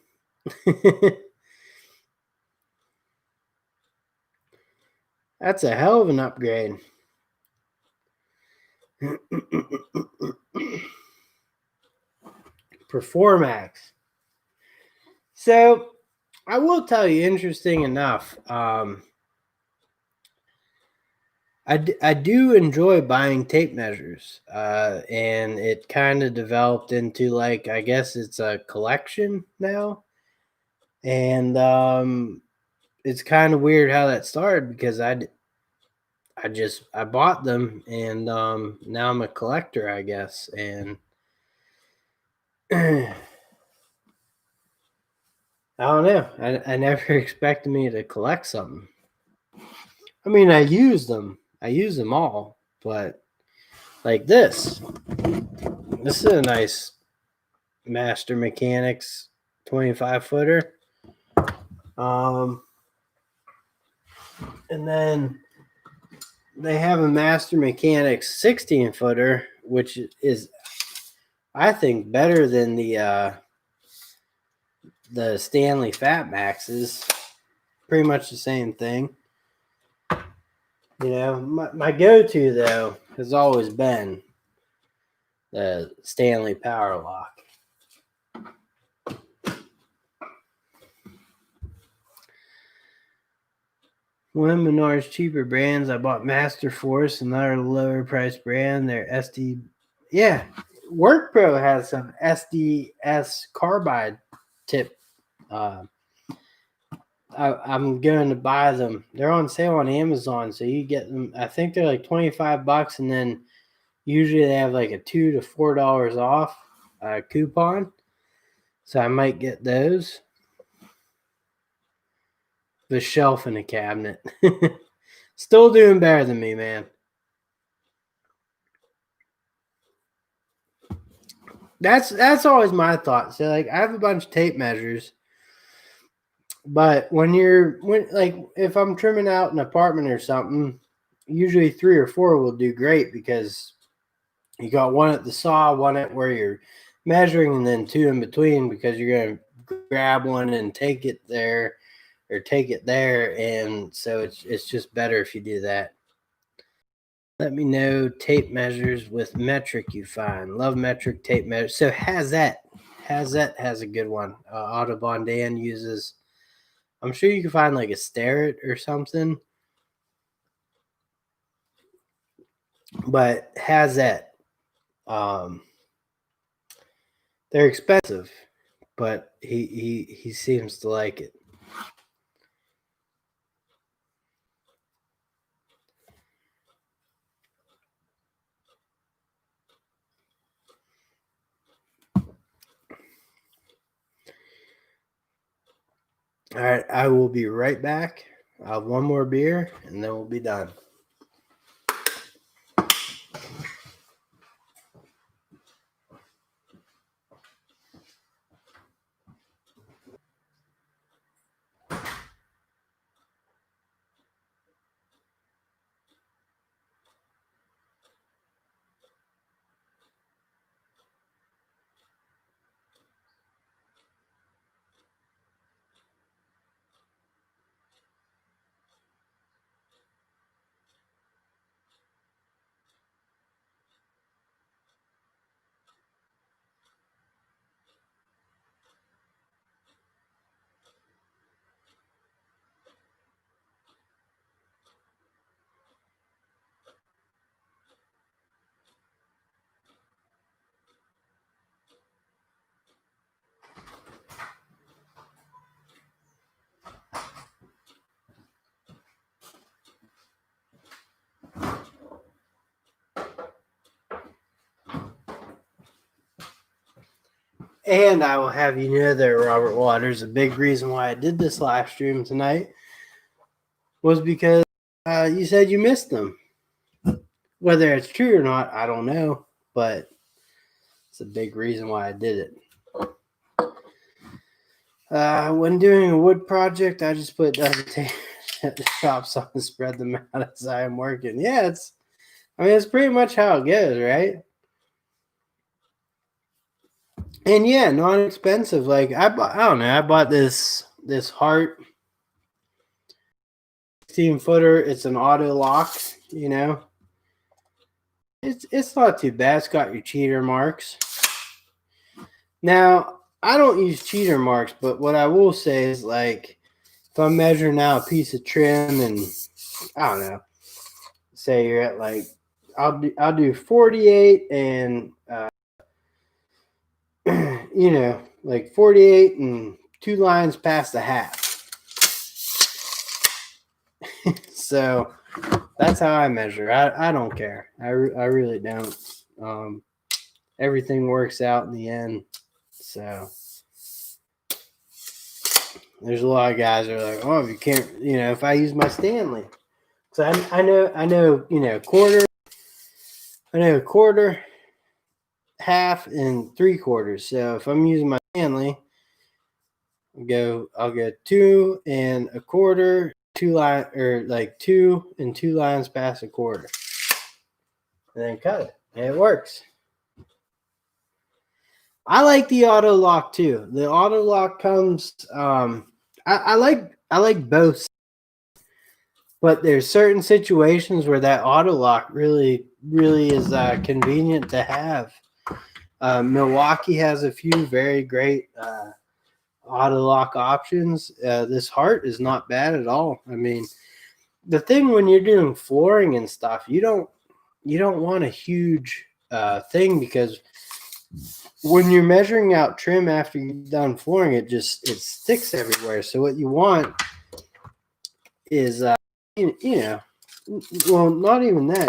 That's a hell of an upgrade. Performax. So I will tell you, interesting enough, I do enjoy buying tape measures, and it kind of developed into, like, I guess it's a collection now, and it's kind of weird how that started because I bought them, and now I'm a collector, I guess, and I don't know. I never expected me to collect something. I mean, I use them all, but like this is a nice Master Mechanics 25 footer. And then they have a Master Mechanics 16 footer, which is, I think, better than the Stanley Fat Maxes. Pretty much the same thing. My go-to, though, has always been the Stanley Power Lock. One of Menard's cheaper brands, I bought Master Force, another lower price brand. Their SD, yeah, WorkPro has some SDS carbide tip. I'm going to buy them. They're on sale on Amazon, so you get them. I think they're like $25, and then usually they have like a $2 to $4 off coupon. So I might get those. The shelf in a cabinet. Still doing better than me, man. That's always my thought. So like I have a bunch of tape measures, but when if I'm trimming out an apartment or something, usually 3 or 4 will do great because you got one at the saw, one at where you're measuring, and then 2 in between because you're gonna grab one and take it there or take it there, and so it's just better if you do that. Let me know tape measures with metric you find. Love metric tape measures. So Hazette has a good one. Audubon Dan uses. I'm sure you can find like a Starrett or something, but Hazette. They're expensive, but he seems to like it. All right, I will be right back. I'll have one more beer, and then we'll be done. And I will have you know there, Robert Waters, a big reason why I did this live stream tonight was because you said you missed them. Whether it's true or not, I don't know, but it's a big reason why I did it. When doing a wood project, I just put tape chops on and spread them out as I am working. Yeah, it's pretty much how it goes, right? And yeah, not expensive. Like I bought this Heart 16-footer. It's an auto lock, you know. It's not too bad. It's got your cheater marks. Now, I don't use cheater marks, but what I will say is, like, if I'm measuring out a piece of trim and I don't know, say you're at like I'll do 48 and you know, like 48 and 2 lines past the half. So that's how I measure. I don't care. I really don't. Everything works out in the end. So there's a lot of guys that are like, oh, if you can't, you know, if I use my Stanley. So I know, you know, quarter, half, and 3/4. So if I'm using my Stanley, I'll go 2 1/4, 2 line, or like 2 and 2 lines past a quarter, and then cut it. And it works. I like the auto lock too. The auto lock comes. I like both, but there's certain situations where that auto lock really is convenient to have. Milwaukee has a few very great auto lock options. This Heart is not bad at all. I mean, the thing when you're doing flooring and stuff, you don't want a huge thing, because when you're measuring out trim after you've done flooring, it sticks everywhere. So what you want is you know, well, not even that.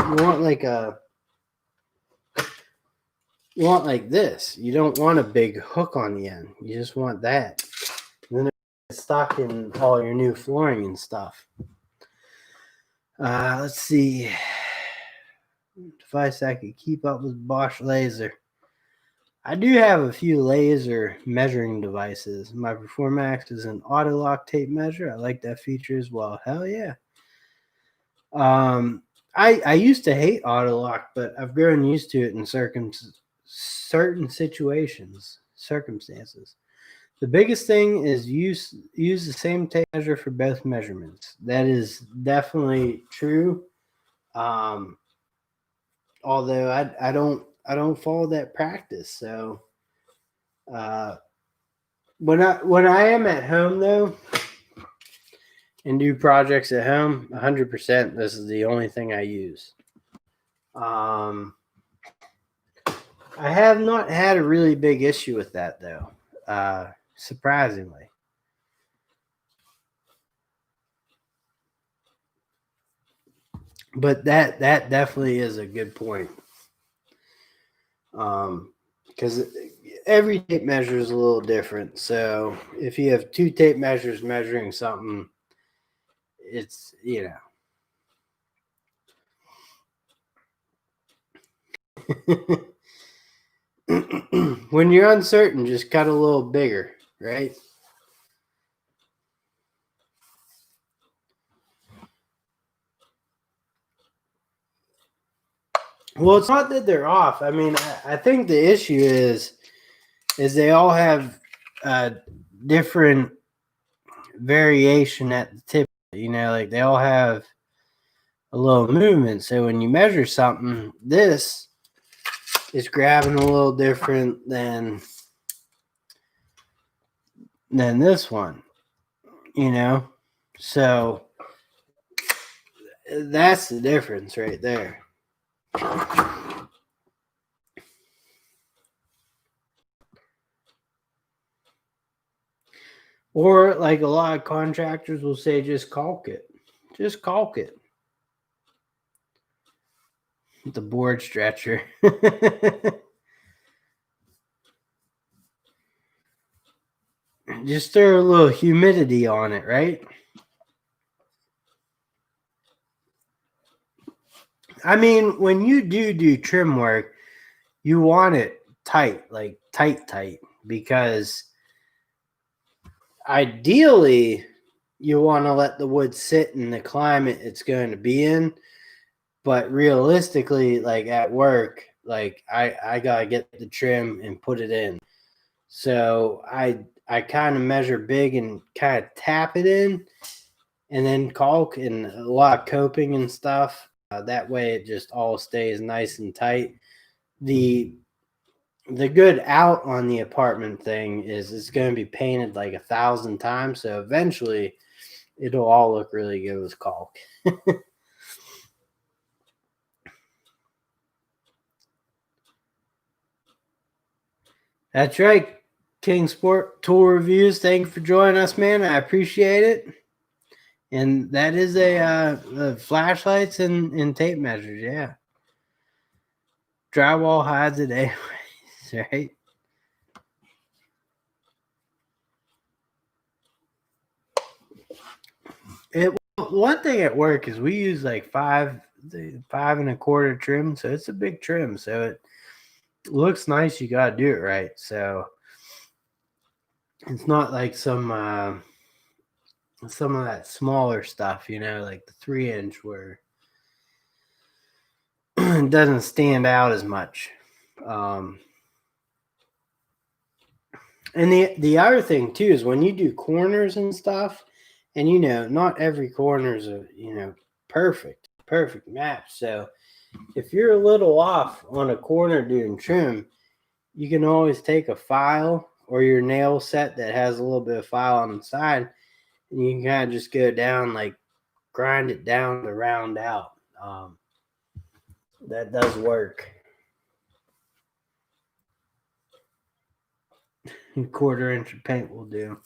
You want like this. You don't want a big hook on the end. You just want that. And then it's stuck in all your new flooring and stuff. Let's see. Device I could keep up with Bosch laser. I do have a few laser measuring devices. My Performax is an auto lock tape measure. I like that feature as well. Hell yeah. I used to hate auto lock, but I've grown used to it in certain circumstances. The biggest thing is use the same tape measure for both measurements. That is definitely true. Although I don't follow that practice. So when I am at home though and do projects at home, 100%, this is the only thing I use. I have not had a really big issue with that though, surprisingly. But that definitely is a good point. Because every tape measure is a little different. So if you have 2 tape measures measuring something, it's, you know. When you're uncertain, just cut a little bigger, right? Well, it's not that they're off. I mean, I think the issue is they all have different variation at the tip. You know, like they all have a little movement. So when you measure something, this is grabbing a little different than this one. You know, so that's the difference right there. Or like a lot of contractors will say, just caulk it. Just caulk it. The board stretcher. Just throw a little humidity on it, right? I mean, when you do trim work, you want it tight, like tight, because ideally you want to let the wood sit in the climate it's going to be in. But realistically, like at work, like I gotta get the trim and put it in. So I kind of measure big and kind of tap it in, and then caulk and a lot of coping and stuff. That way, it just all stays nice and tight. The good out on the apartment thing is it's going to be painted like 1,000 times, so eventually it'll all look really good with caulk. That's right, King Sport Tool Reviews. Thank you for joining us, man. I appreciate it. And that is the flashlights and tape measures, yeah. Drywall hides it anyways, right? One thing at work is we use like 5.25 trim, so it's a big trim. So it looks nice. You got to do it right. So it's not like some of that smaller stuff, like the 3-inch where it doesn't stand out as much. And the other thing too is when you do corners and stuff, and not every corner is a perfect match. So if you're a little off on a corner doing trim, you can always take a file or your nail set that has a little bit of file on the side, and you can kind of just go down, like grind it down to round out. That does work. 1/4 inch of paint will do.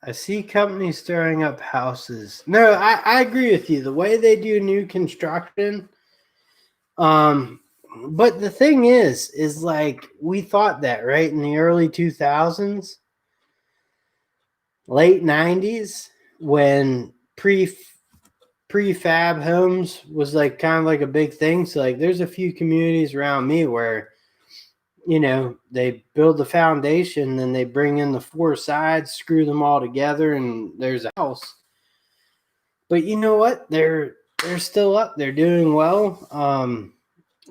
I see companies stirring up houses. No, I agree with you. The way they do new construction, but the thing is like we thought that, right, in the early 2000s, late 90s, when prefab homes was like kind of like a big thing. So like there's a few communities around me where they build the foundation, then they bring in the 4 sides, screw them all together, and there's a house. But you know what? They're still up. They're doing well.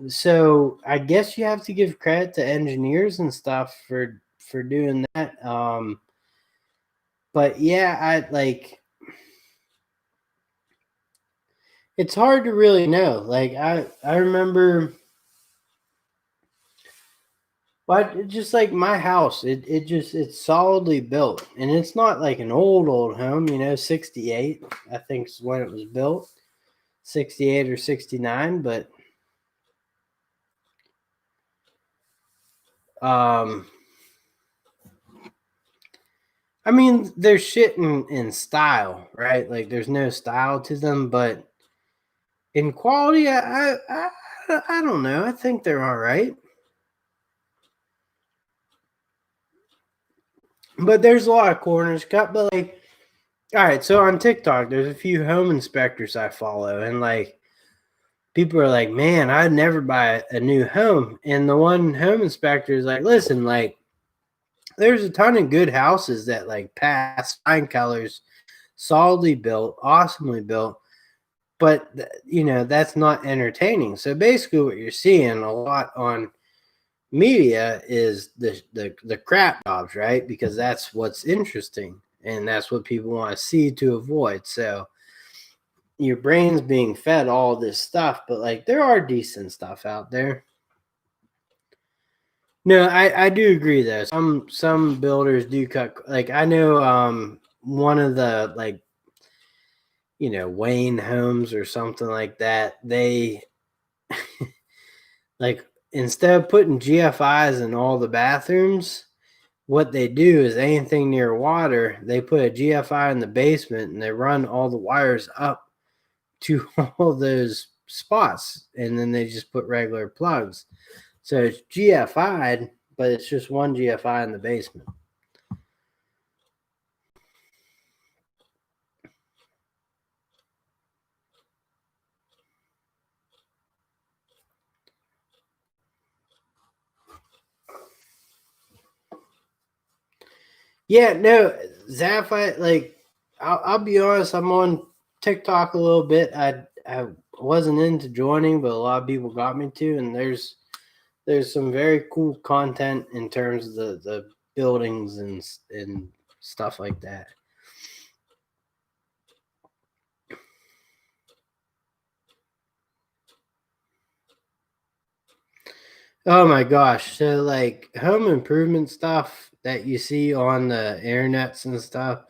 So I guess you have to give credit to engineers and stuff for doing that. But yeah, it's hard to really know. Like I remember, but just like my house, it's solidly built, and it's not like an old home. 68, I think, is when it was built, 68 or 69. But I mean, there's shit in style, right? Like there's no style to them, but in quality, I don't know. I think they're all right. But there's a lot of corners cut. But like, all right, so on TikTok, there's a few home inspectors I follow, and like people are like, man, I'd never buy a new home. And the one home inspector is like, listen, like there's a ton of good houses that like pass fine colors, solidly built, awesomely built, but that's not entertaining. So basically what you're seeing a lot on media is the crap jobs, right? Because that's what's interesting, and that's what people want to see to avoid. So your brain's being fed all this stuff, but like there are decent stuff out there. No, I do agree though. Some builders do cut, like I know one of the like Wayne Homes or something like that, they like instead of putting GFIs in all the bathrooms, what they do is anything near water, they put a GFI in the basement and they run all the wires up to all those spots, and then they just put regular plugs. So it's GFI'd, but it's just one GFI in the basement. Yeah, no, Zaphi, like, I'll be honest, I'm on TikTok a little bit. I wasn't into joining, but a lot of people got me to, and there's some very cool content in terms of the buildings and stuff like that. Oh my gosh. So like home improvement stuff that you see on the internets and stuff,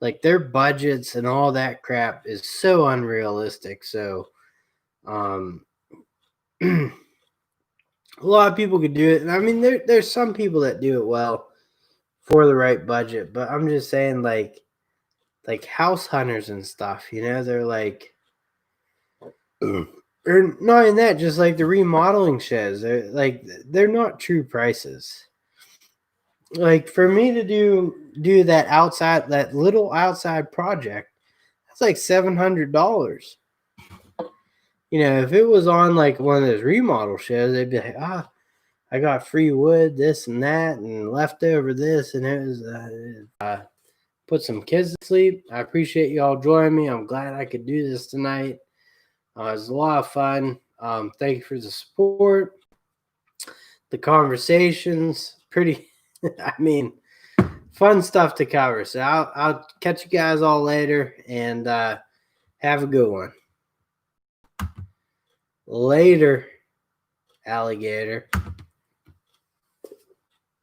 like their budgets and all that crap is so unrealistic. So um a lot of people could do it. And I mean there's some people that do it well for the right budget, but I'm just saying like house hunters and stuff, they're like or not in that, just like the remodeling sheds. They're not true prices. Like for me to do that little outside project, that's like $700. If it was on like one of those remodel shows, they'd be like, I got free wood, this and that, and leftover this, and it was put some kids to sleep. I appreciate y'all joining me. I'm glad I could do this tonight. It was a lot of fun. Thank you for the support, the conversations. Pretty, I mean, fun stuff to cover. So I'll catch you guys all later, and have a good one. Later, alligator.